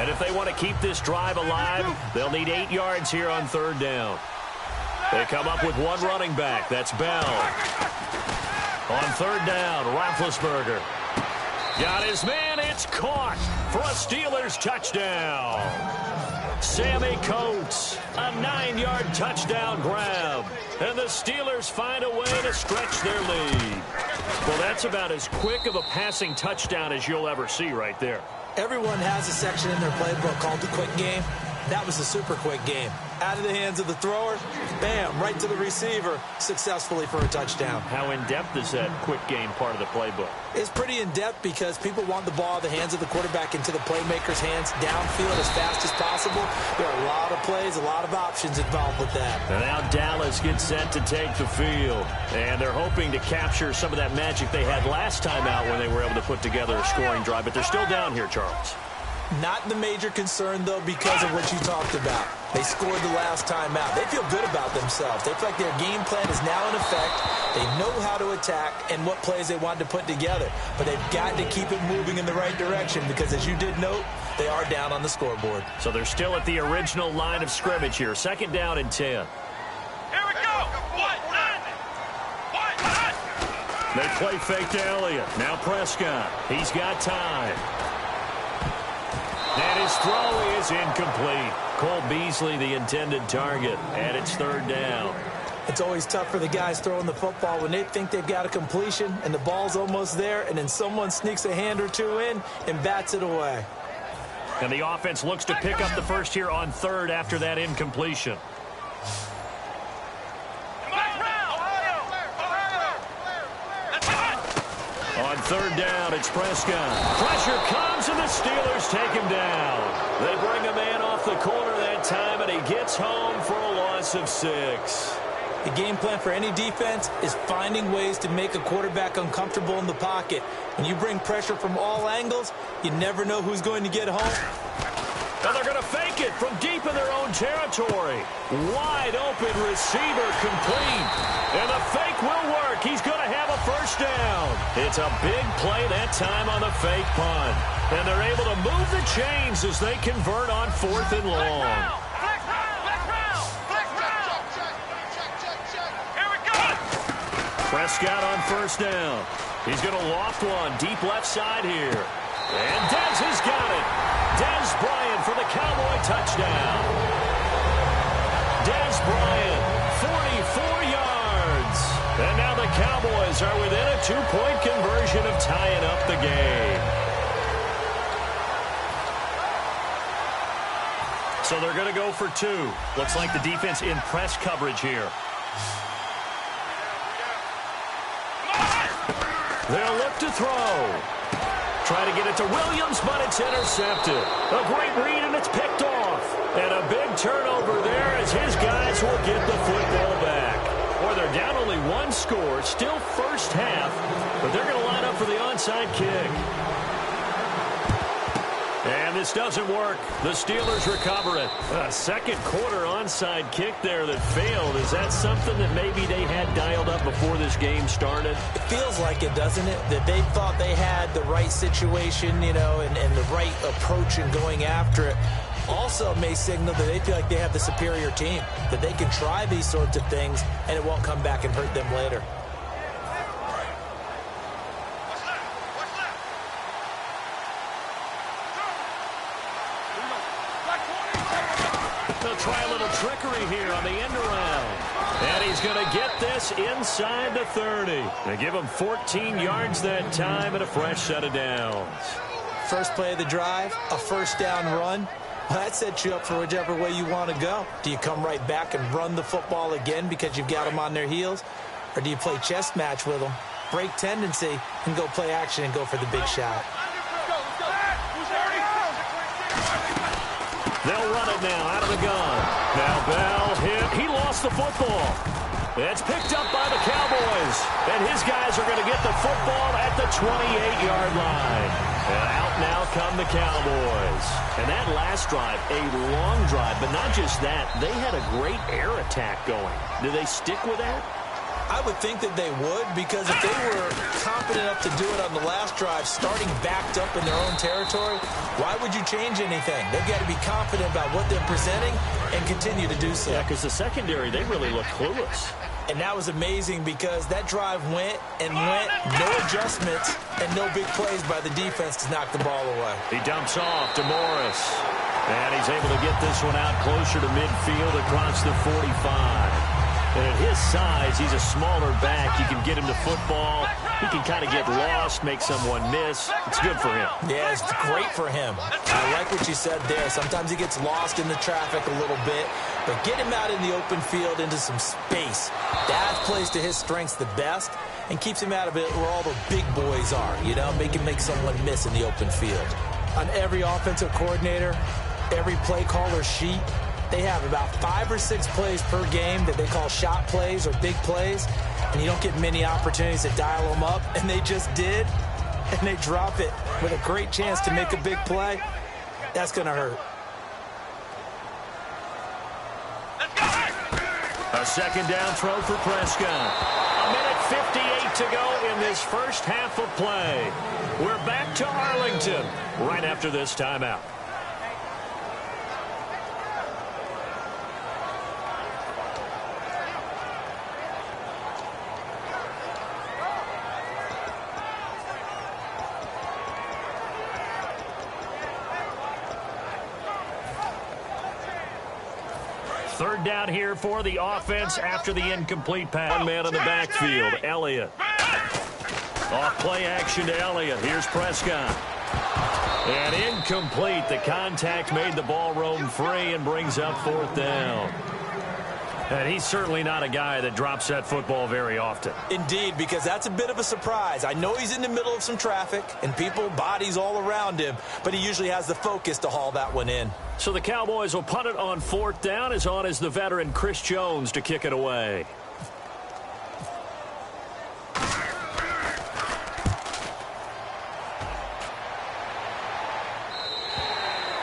And if they want to keep this drive alive, they'll need 8 yards here on third down. They come up with one running back. That's Bell. On third down, Roethlisberger. Got his man. It's caught for a Steelers touchdown. Sammy Coates, a 9-yard touchdown grab. And the Steelers find a way to stretch their lead. Well, that's about as quick of a passing touchdown as you'll ever see right there. Everyone has a section in their playbook called the quick game. That was a super quick game. Out of the hands of the thrower, bam, right to the receiver, successfully for a touchdown. How in-depth is that quick game part of the playbook? It's pretty in-depth because people want the ball out of the hands of the quarterback into the playmaker's hands downfield as fast as possible. There are a lot of plays, a lot of options involved with that. And now Dallas gets set to take the field. And they're hoping to capture some of that magic they had last time out when they were able to put together a scoring drive. But they're still down here, Charles. Not the major concern, though, because of what you talked about. They scored the last time out. They feel good about themselves. They feel like their game plan is now in effect. They know how to attack and what plays they want to put together. But they've got to keep it moving in the right direction because, as you did note, they are down on the scoreboard. So they're still at the original line of scrimmage here. Second down and 10. Here we go. They play fake to Elliott. Now Prescott. He's got time. And his throw is incomplete. Cole Beasley, the intended target, and it's third down. It's always tough for the guys throwing the football when they think they've got a completion and the ball's almost there, and then someone sneaks a hand or two in and bats it away. And the offense looks to pick up the first here on third after that incompletion. On third down, it's Prescott. Pressure comes, and the Steelers take him down. They bring a man off the corner that time, and he gets home for a loss of 6. The game plan for any defense is finding ways to make a quarterback uncomfortable in the pocket. When you bring pressure from all angles, you never know who's going to get home. And they're going to fake it from deep in their own territory. Wide open receiver complete. And the fake will work. He's going to have a first down. It's a big play that time on the fake punt. And they're able to move the chains as they convert on 4th and long. Prescott on first down. He's going to loft one deep left side here. And Dez has got it. Dez Bryant for the Cowboy touchdown. Dez Bryant, 44 yards. And now the Cowboys are within a 2-point conversion of tying up the game. So they're going to go for 2. Looks like the defense in press coverage here. They'll look to throw. Try to get it to Williams, but it's intercepted. A great read, and it's picked off. And a big turnover there as his guys will get the football back. Or they're down only 1 score, still first half, but they're going to line up for the onside kick. And this doesn't work. The Steelers recover it. A second quarter onside kick there that failed. Is that something that maybe they had dialed up before this game started? It feels like it, doesn't it? That they thought they had the right situation, you know, and the right approach in going after it. Also may signal that they feel like they have the superior team, that they can try these sorts of things and it won't come back and hurt them later. They'll try a little trickery here on the end around. And he's going to get this inside the 30. They give him 14 yards that time and a fresh set of downs. First play of the drive, a first down run. Well, that sets you up for whichever way you want to go. Do you come right back and run the football again because you've got them on their heels? Or do you play chess match with them, break tendency, and go play action and go for the big shot? They'll run it now out of the gun. Now Bell hit. He lost the football. It's picked up by the Cowboys. And his guys are going to get the football at the 28-yard line. And out now come the Cowboys. And that last drive, a long drive, but not just that. They had a great air attack going. Do they stick with that? I would think that they would, because if they were confident enough to do it on the last drive, starting backed up in their own territory, why would you change anything? They've got to be confident about what they're presenting and continue to do so. Yeah, because the secondary, they really look clueless. And that was amazing because that drive went and went, no adjustments and no big plays by the defense to knock the ball away. He dumps off to Morris. And he's able to get this one out closer to midfield across the 45. And at his size, he's a smaller back. You can get him to football. He can kind of get lost, make someone miss. It's good for him. Yeah, it's great for him. I like what you said there. Sometimes he gets lost in the traffic a little bit, but get him out in the open field into some space. That plays to his strengths the best and keeps him out of it where all the big boys are, you know, make someone miss in the open field. On every offensive coordinator, every play caller sheet, they have about 5 or 6 plays per game that they call shot plays or big plays, and you don't get many opportunities to dial them up, and they just did, and they drop it with a great chance to make a big play. That's going to hurt. A second down throw for Prescott. A minute 58 to go in this first half of play. We're back to Arlington right after this timeout. Third down here for the offense after the incomplete pass. One man in the backfield, Elliott. Off play action to Elliott. Here's Prescott. And incomplete. The contact made the ball roam free and brings up fourth down. And he's certainly not a guy that drops that football very often. Indeed, because that's a bit of a surprise. I know he's in the middle of some traffic and people, bodies all around him, but he usually has the focus to haul that one in. So the Cowboys will punt it on fourth down. As on is the veteran Chris Jones to kick it away.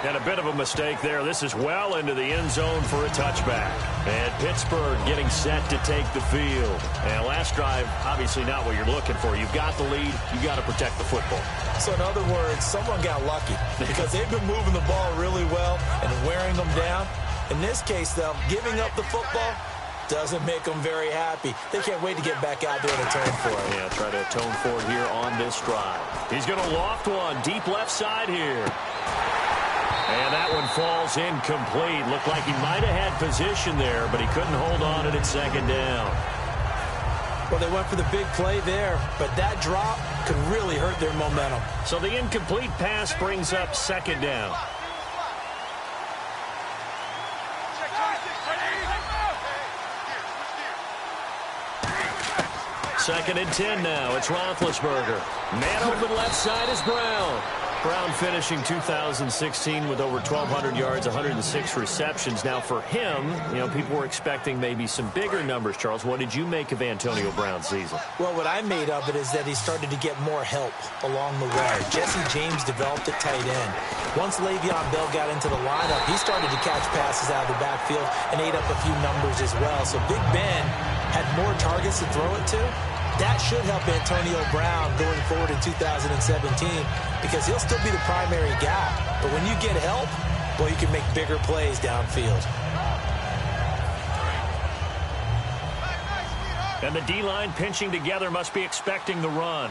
And a bit of a mistake there. This is well into the end zone for a touchback. And Pittsburgh getting set to take the field. And last drive, obviously not what you're looking for. You've got the lead. You've got to protect the football. So in other words, someone got lucky because they've been moving the ball really well and wearing them down. In this case, though, giving up the football doesn't make them very happy. They can't wait to get back out there and atone for it. Yeah, try to atone for it here on this drive. He's going to loft one deep left side here. And that one falls incomplete. Looked like he might have had position there, but he couldn't hold on at second down. Well, they went for the big play there, but that drop could really hurt their momentum. So the incomplete pass brings up second down. Second and 10 now. It's Roethlisberger. Man open left side is Brown. Brown finishing 2016 with over 1,200 yards, 106 receptions. Now for him, you know, people were expecting maybe some bigger numbers, Charles. What did you make of Antonio Brown's season? Well, what I made of it is that he started to get more help along the way. Jesse James developed at tight end. Once Le'Veon Bell got into the lineup, he started to catch passes out of the backfield and ate up a few numbers as well. So Big Ben had more targets to throw it to. That should help Antonio Brown going forward in 2017 because he'll still be the primary guy. But when you get help, well, you can make bigger plays downfield. And the D-line pinching together must be expecting the run.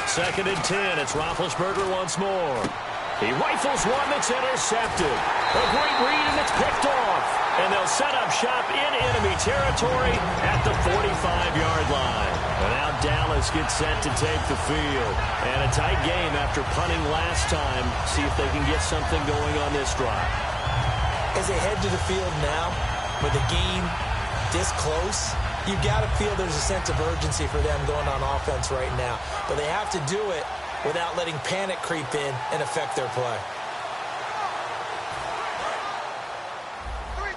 Second and 10. It's Roethlisberger once more. He rifles one that's intercepted. A great read, and it's picked off. And they'll set up shop in enemy territory at the 45-yard line. And now Dallas gets set to take the field. And a tight game after punting last time. See if they can get something going on this drive. As they head to the field now, with the game this close, you've got to feel there's a sense of urgency for them going on offense right now. But they have to do it without letting panic creep in and affect their play. 3-3.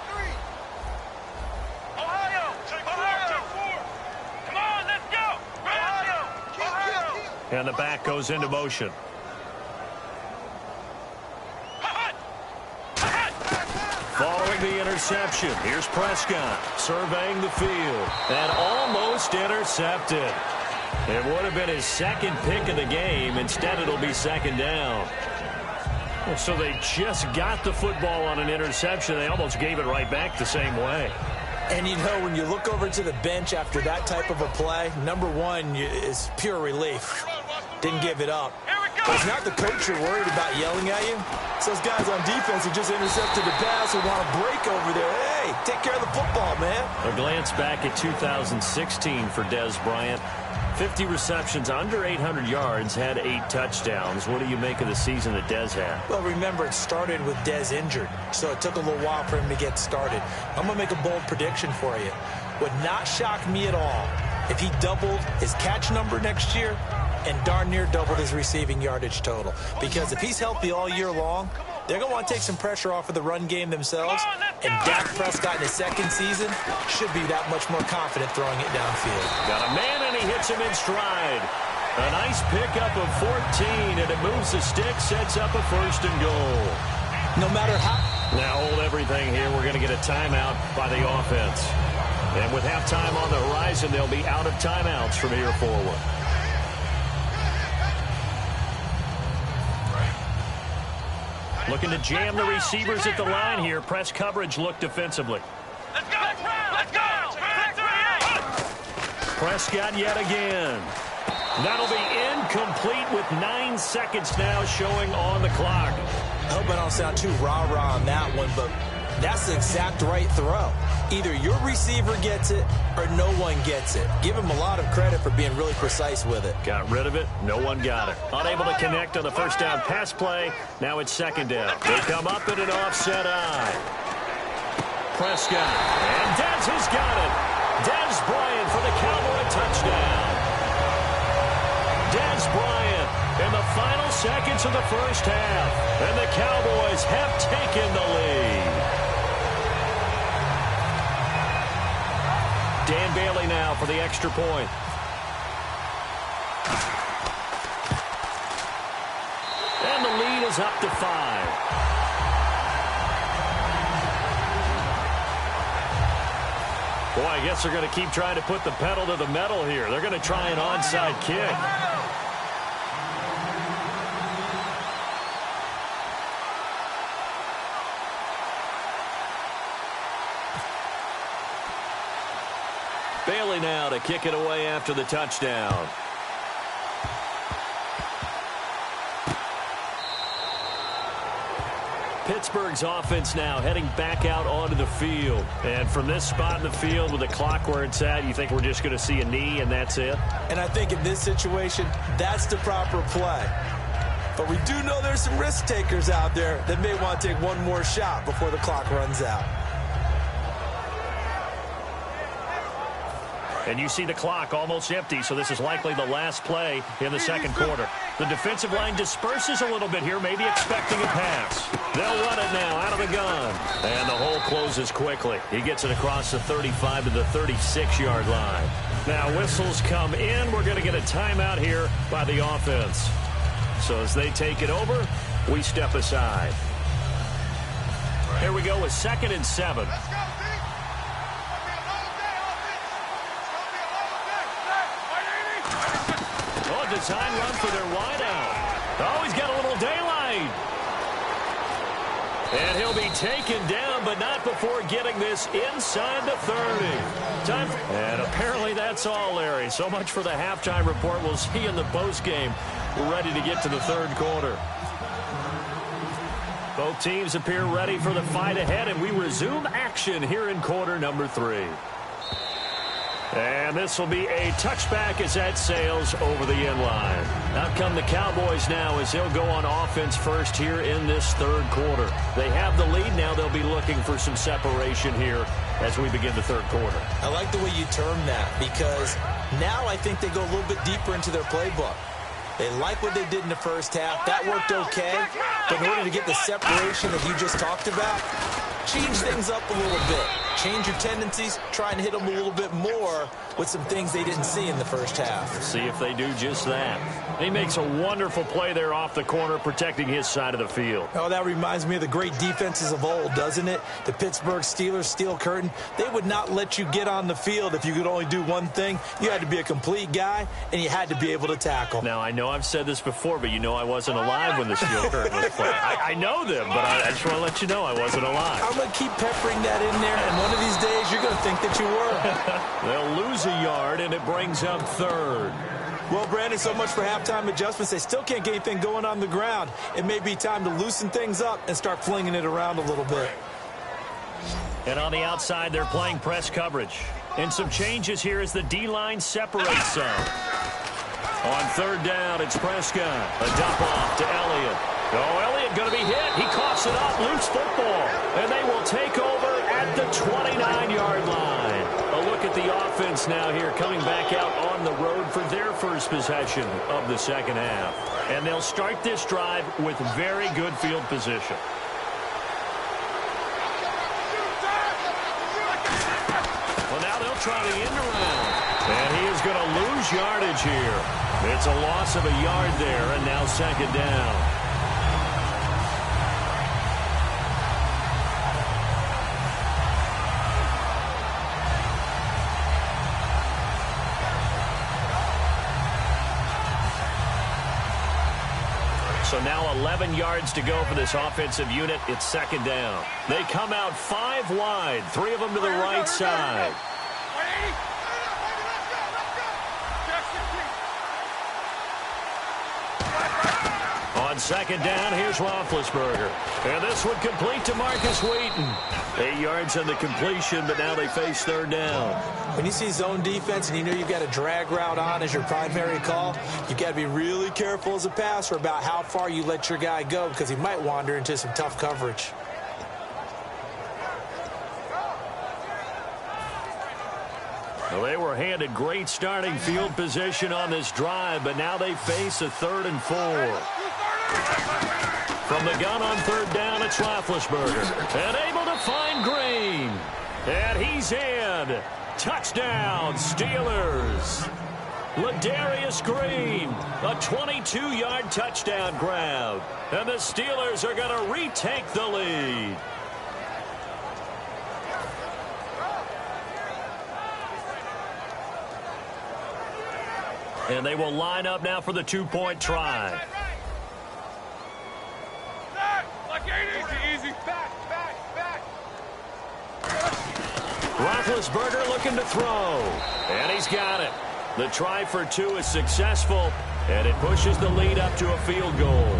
Ohio. Take 4. Come on, let's go. Ohio. Kill. And the back goes into motion. Following the interception, here's Prescott surveying the field and almost intercepted. It would have been his second pick of the game. Instead, it'll be second down. So they just got the football on an interception. They almost gave it right back the same way. And, you know, when you look over to the bench after that type of a play, number one is pure relief. Didn't give it up. But it's not the coach you're worried about yelling at you. It's those guys on defense who just intercepted the pass who want to break over there. Hey, take care of the football, man. A glance back at 2016 for Dez Bryant. 50 receptions, under 800 yards, had 8 touchdowns. What do you make of the season that Dez had? Well, remember, it started with Dez injured, so it took a little while for him to get started. I'm going to make a bold prediction for you. Would not shock me at all if he doubled his catch number next year and darn near doubled his receiving yardage total. Because if he's healthy all year long, they're going to want to take some pressure off of the run game themselves. And Dak Prescott in his second season should be that much more confident throwing it downfield. Got a man, and he hits him in stride. A nice pickup of 14, and it moves the stick, sets up a 1st and goal. No matter how... Now hold everything here. We're going to get a timeout by the offense. And with halftime on the horizon, they'll be out of timeouts from here forward. Looking to jam the receivers at the line here. Press coverage look defensively. Let's go. Let's go. Prescott yet again. That'll be incomplete with 9 seconds now showing on the clock. I hope I don't sound too rah-rah on that one, but that's the exact right throw. Either your receiver gets it or no one gets it. Give him a lot of credit for being really precise with it. Got rid of it. No one got it. Unable to connect on the first down pass play. Now it's second down. They come up in an offset eye. Prescott. And Dez has got it. Dez Bryant for the Cowboy touchdown. Dez Bryant in the final seconds of the first half. And the Cowboys have taken the lead. Dan Bailey now for the extra point. And the lead is up to 5. Boy, I guess they're going to keep trying to put the pedal to the metal here. They're going to try an onside kick. Bailey now to kick it away after the touchdown. Pittsburgh's offense now heading back out onto the field. And from this spot in the field with the clock where it's at, you think we're just going to see a knee and that's it? And I think in this situation, that's the proper play. But we do know there's some risk takers out there that may want to take one more shot before the clock runs out. And you see the clock almost empty, so this is likely the last play in the second quarter. The defensive line disperses a little bit here, maybe expecting a pass. They'll run it now out of the gun. And the hole closes quickly. He gets it across the 35 to the 36-yard line. Now whistles come in. We're going to get a timeout here by the offense. So as they take it over, we step aside. Here we go with 2nd and 7. Let's go, D. Design run for their wideout. Oh, he's got a little daylight. And he'll be taken down, but not before getting this inside the 30. And apparently that's all, Larry. So much for the halftime report. We'll see you in the postgame. We're ready to get to the third quarter. Both teams appear ready for the fight ahead, and we resume action here in quarter number 3. And this will be a touchback as that sails over the end line. Out come the Cowboys now as they'll go on offense first here in this third quarter. They have the lead now. They'll be looking for some separation here as we begin the third quarter. I like the way you term that because now I think they go a little bit deeper into their playbook. They like what they did in the first half. That worked okay. But in order to get the separation that you just talked about, change things up a little bit. Change your tendencies, try and hit them a little bit more with some things they didn't see in the first half. See if they do just that. He makes a wonderful play there off the corner, protecting his side of the field. Oh, that reminds me of the great defenses of old, doesn't it? The Pittsburgh Steelers, steel curtain. They would not let you get on the field if you could only do one thing. You had to be a complete guy, and you had to be able to tackle. Now, I know I've said this before, but you know I wasn't alive when the steel curtain was played. I know them, but I just want to let you know I wasn't alive. I'm going to keep peppering that in there, and one of these days you're going to think that you were. They'll lose a yard, and it brings up third. Well, Brandon, so much for halftime adjustments. They still can't get anything going on the ground. It may be time to loosen things up and start flinging it around a little bit. And on the outside, they're playing press coverage. And some changes here as the D-line separates some. On third down, it's Prescott. A dump off to Elliott. Oh, Elliott going to be hit. He coughs it up, loose football. And they will take over at the 29-yard line. A look at the offense now here, coming back out on the road for their first possession of the second half. And they'll start this drive with very good field position. Well, now they'll try the end around. And he is going to lose yardage here. It's a loss of a yard there, and now second down. So now 11 yards to go for this offensive unit. It's second down. They come out 5 wide, 3 of them to the right side. On second down, here's Roethlisberger. And this one complete to Marcus Wheaton. 8 yards on the completion, but now they face third down. When you see zone defense and you know you've got a drag route on as your primary call, you've got to be really careful as a passer about how far you let your guy go because he might wander into some tough coverage. Well, they were handed great starting field position on this drive, but now they face a 3rd and 4. From the gun on third down, it's Roethlisberger. And able to find Green. And he's in. Touchdown, Steelers. Ladarius Green, a 22-yard touchdown grab. And the Steelers are going to retake the lead. And they will line up now for the 2-point try. Easy. Back. Roethlisberger looking to throw. And he's got it. The try for 2 is successful, and it pushes the lead up to a field goal.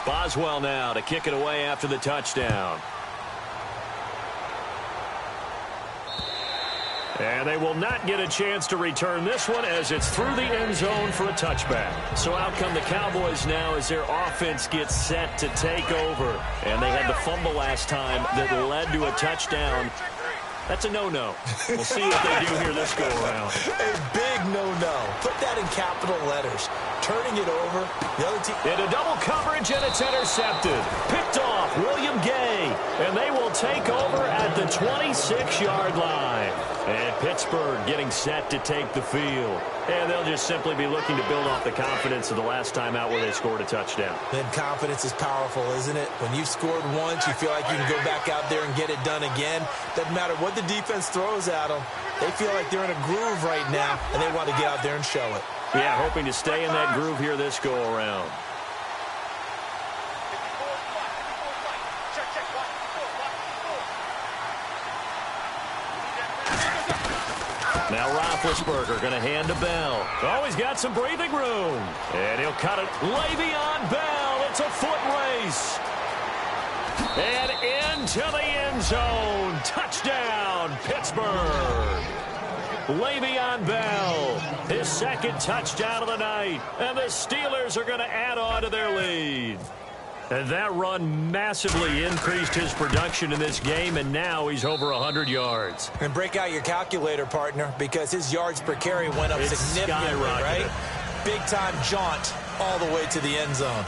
Boswell now to kick it away after the touchdown. And they will not get a chance to return this one as it's through the end zone for a touchback. So out come the Cowboys now as their offense gets set to take over. And they had the fumble last time that led to a touchdown. That's a no-no. We'll see what they do here this go-around. A big no-no. Put that in capital letters. Turning it over. The other team. Into double coverage, and it's intercepted. Picked off, William Gay. And they will take over at the 26-yard line. And Pittsburgh getting set to take the field. And they'll just simply be looking to build off the confidence of the last time out where they scored a touchdown. Then confidence is powerful, isn't it? When you've scored once, you feel like you can go back out there and get it done again. Doesn't matter what the defense throws at them. They feel like they're in a groove right now, and they want to get out there and show it. Yeah, hoping to stay in that groove here this go-around. Now Roethlisberger going to hand to Bell. Oh, he's got some breathing room. And he'll cut it. Le'Veon Bell. It's a foot race. And into the end zone. Touchdown, Pittsburgh. Le'Veon Bell, his second touchdown of the night. And the Steelers are going to add on to their lead. And that run massively increased his production in this game, and now he's over 100 yards. And break out your calculator, partner, because his yards per carry went up significantly, right? Big-time jaunt all the way to the end zone.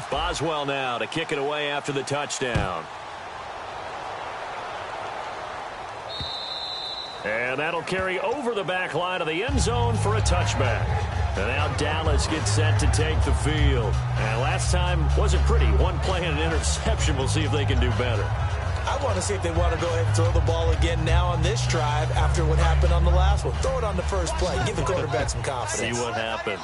Boswell now to kick it away after the touchdown. And that'll carry over the back line of the end zone for a touchback. And now Dallas gets set to take the field. And last time wasn't pretty. One play and an interception. We'll see if they can do better. I want to see if they want to go ahead and throw the ball again now on this drive after what happened on the last one. Throw it on the first play. Give the quarterback some confidence. See what happens.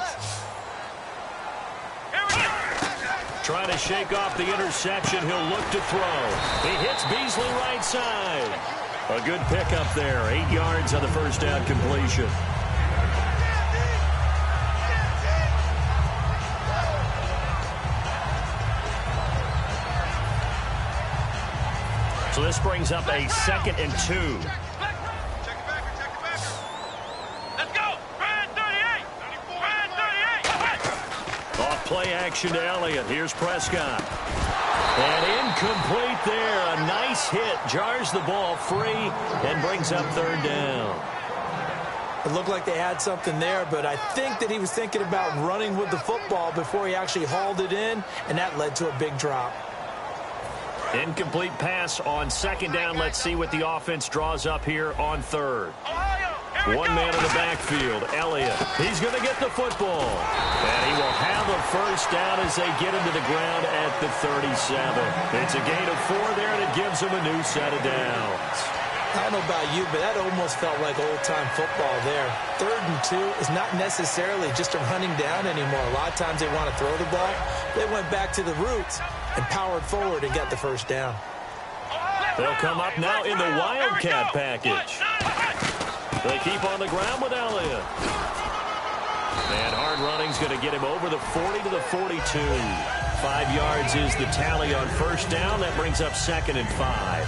Trying to shake off the interception. He'll look to throw. He hits Beasley right side. A good pickup there. 8 yards on the first down completion. So this brings up a 2nd and 2. Check it back. Let's go. Red 38. 38. Off play action to Elliott. Here's Prescott. And incomplete there. A nice hit. Jars the ball free and brings up 3rd down. It looked like they had something there, but I think that he was thinking about running with the football before he actually hauled it in, and that led to a big drop. Incomplete pass on 2nd down. Let's see what the offense draws up here on 3rd. One man in the backfield, Elliott. He's going to get the football. And he will have a first down as they get him to the ground at the 37. It's a gain of 4 there, and it gives him a new set of downs. I don't know about you, but that almost felt like old-time football there. 3rd and 2 is not necessarily just a running down anymore. A lot of times they want to throw the ball. They went back to the roots and powered forward and got the first down. They'll come up now in the Wildcat package. They keep on the ground with Elliott. And hard running's going to get him over the 40 to the 42. 5 yards is the tally on first down. That brings up 2nd and 5.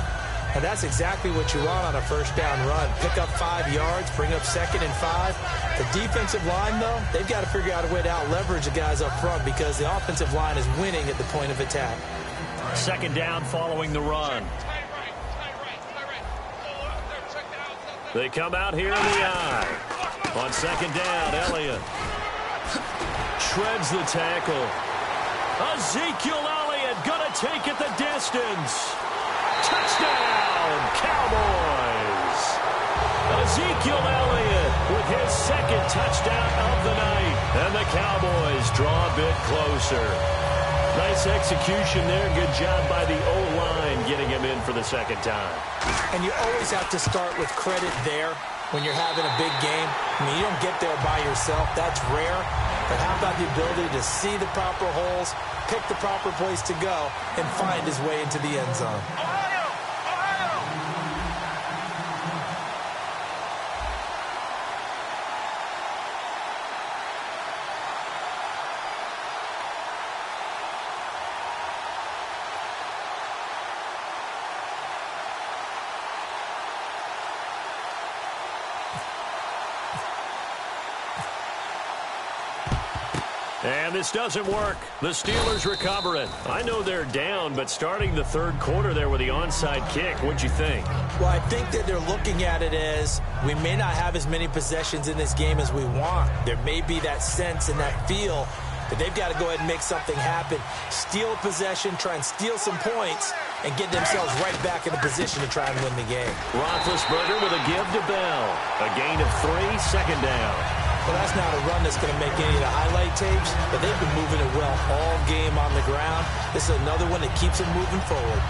And that's exactly what you want on a first down run. Pick up 5 yards, bring up 2nd and 5. The defensive line, though, they've got to figure out a way to out-leverage the guys up front because the offensive line is winning at the point of attack. 2nd down following the run. They come out here in the eye. On 2nd down, Elliott shreds the tackle. Ezekiel Elliott going to take it the distance. Touchdown, Cowboys! Ezekiel Elliott with his 2nd touchdown of the night. And the Cowboys draw a bit closer. Nice execution there. Good job by the O-line getting him in for the 2nd time. And you always have to start with credit there when you're having a big game. I mean, you don't get there by yourself. That's rare. But how about the ability to see the proper holes, pick the proper place to go, and find his way into the end zone? And this doesn't work. The Steelers recover it. I know they're down, but starting the 3rd quarter there with the onside kick, what'd you think? Well, I think that they're looking at it as we may not have as many possessions in this game as we want. There may be that sense and that feel that they've got to go ahead and make something happen. Steal a possession, try and steal some points, and get themselves right back in a position to try and win the game. Roethlisberger with a give to Bell. A gain of 3, 2nd down. Well, that's not a run that's going to make any of the highlight tapes, but they've been moving it well all game on the ground. This is another one that keeps them moving forward.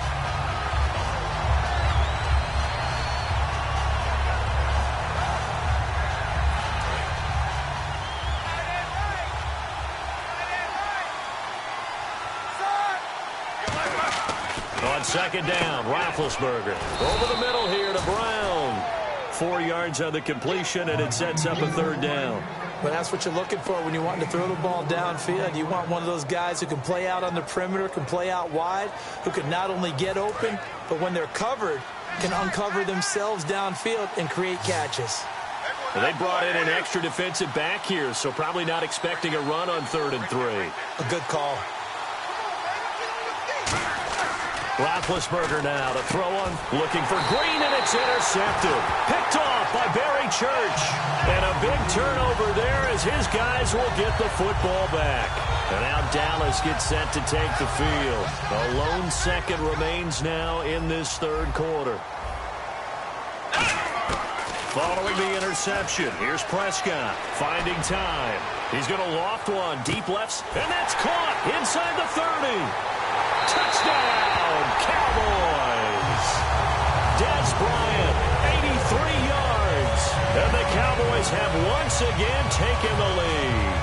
On 2nd down, Roethlisberger. Over the middle here to Brown. 4 yards on the completion, and it sets up a 3rd down. Well, that's what you're looking for when you want to throw the ball downfield. You want one of those guys who can play out on the perimeter, can play out wide, who can not only get open, but when they're covered, can uncover themselves downfield and create catches. Well, they brought in an extra defensive back here, so probably not expecting a run on 3rd and 3. A good call. Roethlisberger now to throw on, looking for Green, and it's intercepted. Picked off by Barry Church. And a big turnover there as his guys will get the football back. And now Dallas gets set to take the field. A lone second remains now in this 3rd quarter. Following the interception, here's Prescott finding time. He's going to loft one, deep lefts, and that's caught inside the 30. Touchdown, Cowboys! Dez Bryant, 83 yards. And the Cowboys have once again taken the lead.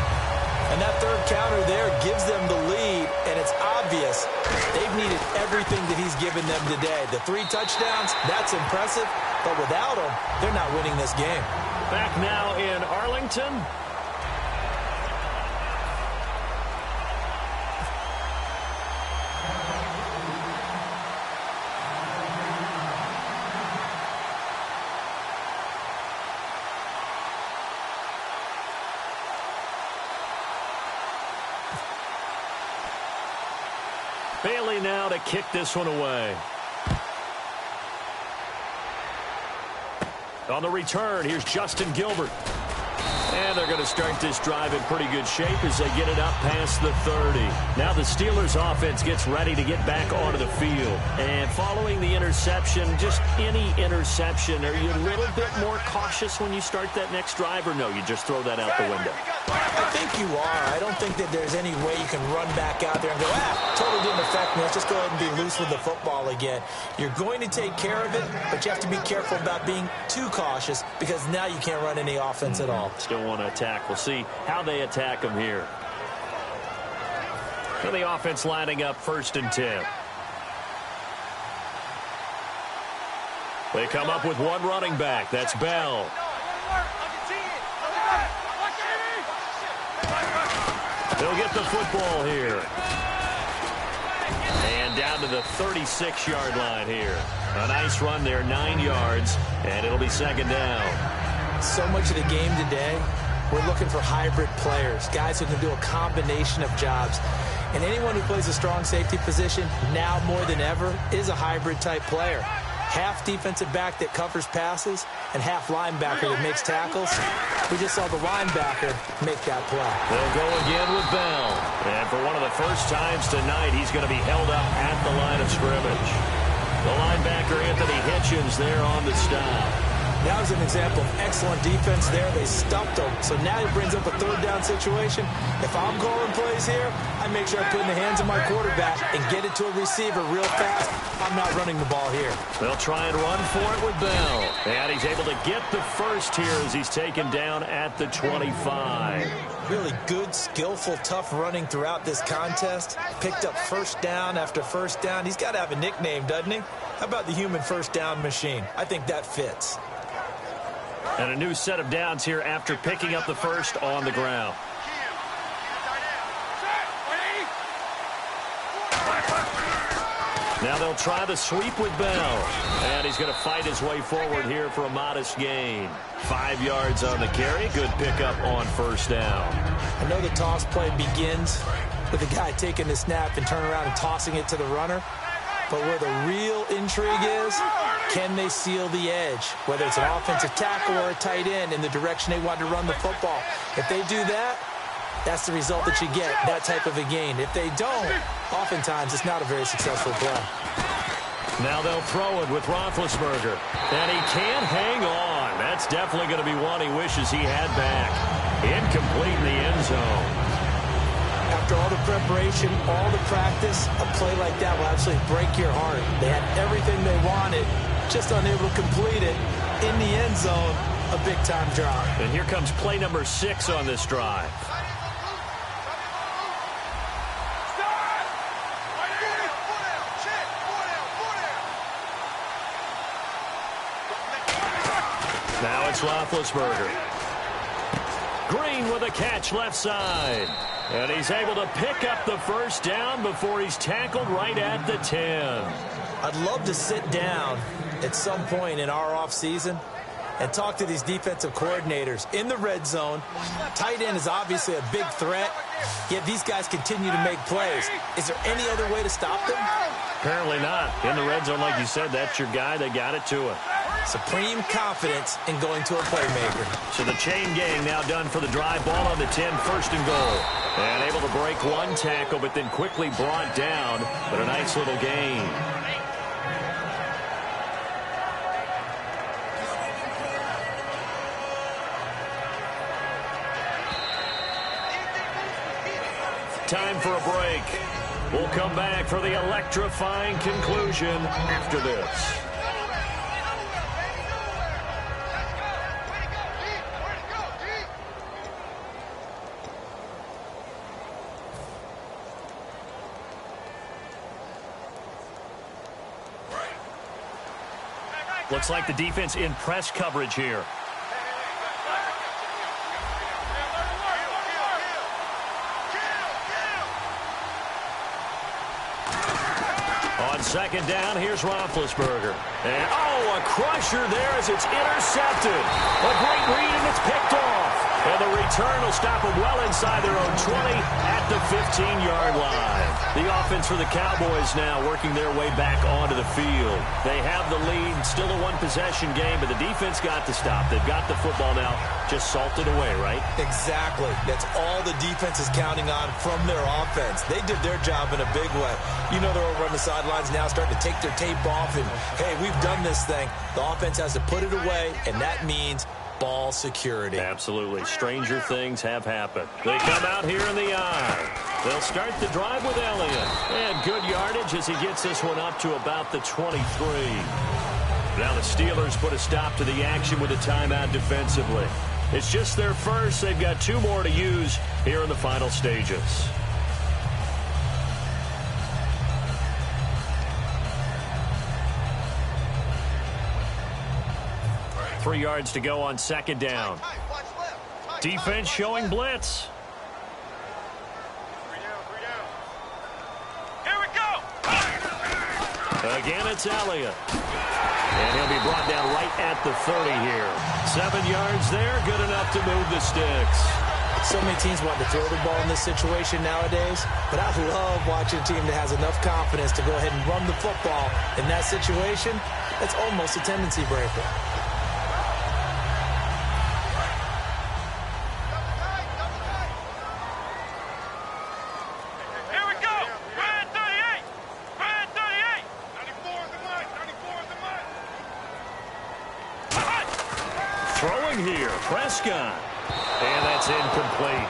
And that 3rd counter there gives them the lead, and it's obvious they've needed everything that he's given them today. The 3 touchdowns, that's impressive, but without him, they're not winning this game. Back now in Arlington. Bailey now to kick this one away. On the return, here's Justin Gilbert. And they're going to start this drive in pretty good shape as they get it up past the 30. Now the Steelers offense gets ready to get back onto the field. And following the interception, just any interception, are you a little bit more cautious when you start that next drive, or no, you just throw that out the window? I think you are. I don't think that there's any way you can run back out there and go, totally didn't affect me. Let's just go ahead and be loose with the football again. You're going to take care of it, but you have to be careful about being too cautious because now you can't run any offense at all. Still want to attack. We'll see how they attack them here. And the offense lining up 1st and 10. They come up with one running back. That's Bell. They'll get the football here. And down to the 36-yard line here. A nice run there, 9 yards, and it'll be 2nd down. So much of the game today, we're looking for hybrid players, guys who can do a combination of jobs. And anyone who plays a strong safety position, now more than ever, is a hybrid-type player. Half defensive back that covers passes and half linebacker that makes tackles. We just saw the linebacker make that play. They'll go again with Bell. And for one of the first times tonight, he's going to be held up at the line of scrimmage. The linebacker, Anthony Hitchens, there on the stop. That was an example of excellent defense there. They stuffed him. So now he brings up a 3rd down situation. If I'm calling plays here, I make sure I put it in the hands of my quarterback and get it to a receiver real fast. I'm not running the ball here. They'll try and run for it with Bell. And he's able to get the first here as he's taken down at the 25. Really good, skillful, tough running throughout this contest. Picked up 1st down after 1st down. He's got to have a nickname, doesn't he? How about the human 1st down machine? I think that fits. And a new set of downs here after picking up the first on the ground. Now they'll try the sweep with Bell. And he's going to fight his way forward here for a modest gain. 5 yards on the carry. Good pickup on 1st down. I know the toss play begins with the guy taking the snap and turning around and tossing it to the runner. But where the real intrigue is, can they seal the edge? Whether it's an offensive tackle or a tight end in the direction they want to run the football. If they do that, that's the result that you get, that type of a gain. If they don't, oftentimes it's not a very successful play. Now they'll throw it with Roethlisberger. And he can't hang on. That's definitely going to be one he wishes he had back. Incomplete in the end zone. After all the preparation, all the practice, a play like that will absolutely break your heart. They had everything they wanted, just unable to complete it. In the end zone, a big-time drop. And here comes play number 6 on this drive. Now it's Roethlisberger. Green with a catch left side. And he's able to pick up the first down before he's tackled right at the 10. I'd love to sit down at some point in our offseason and talk to these defensive coordinators in the red zone. Tight end is obviously a big threat, yet these guys continue to make plays. Is there any other way to stop them? Apparently not. In the red zone, like you said, that's your guy. They got it to him. Supreme confidence in going to a playmaker. So the chain gang now done for the drive. Ball on the 10, first and goal. And able to break one tackle, but then quickly brought down. But a nice little gain. Time for a break. We'll come back for the electrifying conclusion after this. Looks like the defense in press coverage here. On second down, here's Roethlisberger. And, oh, a crusher there as it's intercepted. A great read, and it's picked off. And the return will stop them well inside their own 20 at the 15-yard line. The offense for the Cowboys now working their way back onto the field. They have the lead, still a one-possession game, but the defense got to stop. They've got the football now, just salted away, right? Exactly. That's all the defense is counting on from their offense. They did their job in a big way. You know they're over on the sidelines now starting to take their tape off, and, hey, we've done this thing. The offense has to put it away, and that means ball security. Absolutely. Stranger things have happened. They come out here in the eye. They'll start the drive with Elliott. And good yardage as he gets this one up to about the 23. Now the Steelers put a stop to the action with a timeout defensively. It's just their first. They've got two more to use here in the final stages. 3 yards to go on second down. Defense showing blitz. Here we go. Again, it's Elliott. And he'll be brought down right at the 30 here. 7 yards there, good enough to move the sticks. So many teams want to throw the ball in this situation nowadays, but I love watching a team that has enough confidence to go ahead and run the football. In that situation, it's almost a tendency breaker. Here, Prescott. And that's incomplete.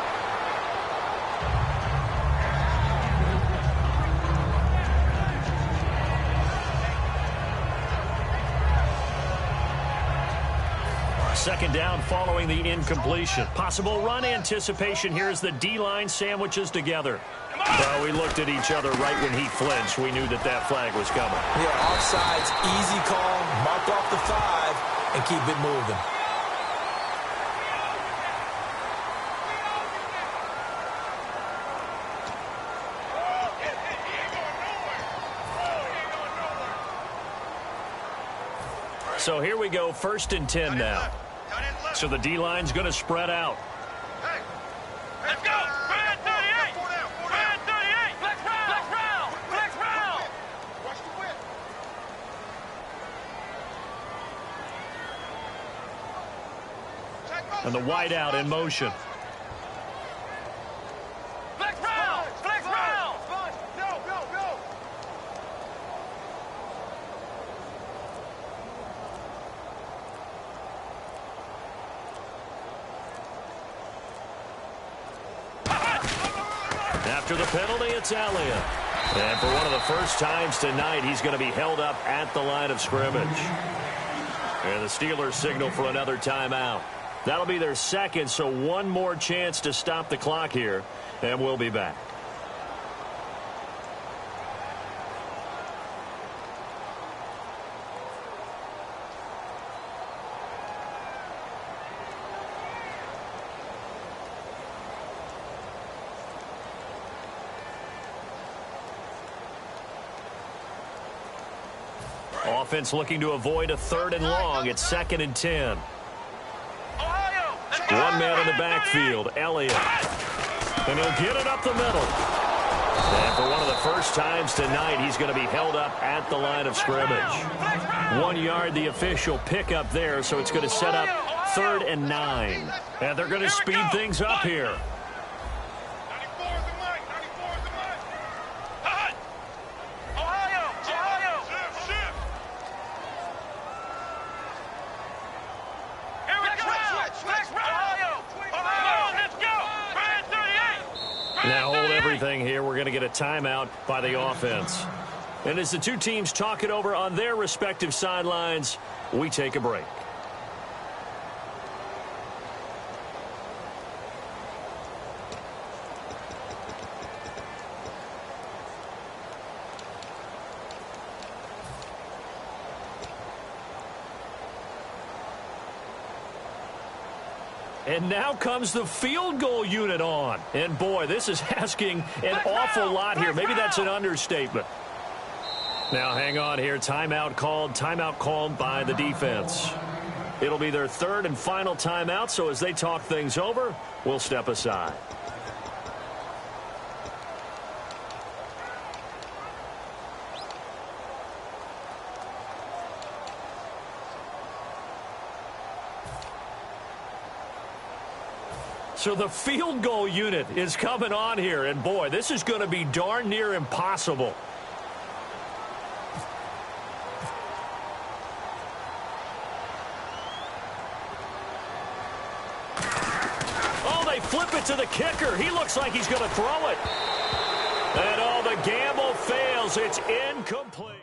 Second down following the incompletion. Possible run anticipation here as the D-line sandwiches together. Well, we looked at each other right when he flinched. We knew that that flag was coming. Yeah, offsides, easy call, mark off the 5, and keep it moving. So here we go, 1st and 10 now. So the D-line's going to spread out. Hey, let's go. Red 38. Red 38. Flex round. Flex round. Watch the whip. And the wideout in motion. Flex round. Flex round. Go. After the penalty, it's Elliott. And for one of the first times tonight, he's going to be held up at the line of scrimmage. And the Steelers signal for another timeout. That'll be their second, so one more chance to stop the clock here, and we'll be back. Offense looking to avoid a 3rd and long. It's 2nd and 10. One man in the backfield, Elliott. And he'll get it up the middle. And for one of the first times tonight, he's going to be held up at the line of scrimmage. 1 yard, the official pickup there, so it's going to set up 3rd and 9. And they're going to speed things up here. 94 is the mic. 94 is the mic. Hot. Ohio. Shift. Here we go. Switch. Ohio. Let's go. Brand 38. Now hold everything here. We're going to get a timeout by the offense. And as the two teams talk it over on their respective sidelines, we take a break. And now comes the field goal unit on. And boy, this is asking an awful lot here. Maybe that's an understatement. Now hang on here. Timeout called by the defense. It'll be their 3rd and final timeout, so as they talk things over, we'll step aside. So the field goal unit is coming on here, and boy, this is going to be darn near impossible. Oh, they flip it to the kicker. He looks like he's going to throw it. And the gamble fails. It's incomplete.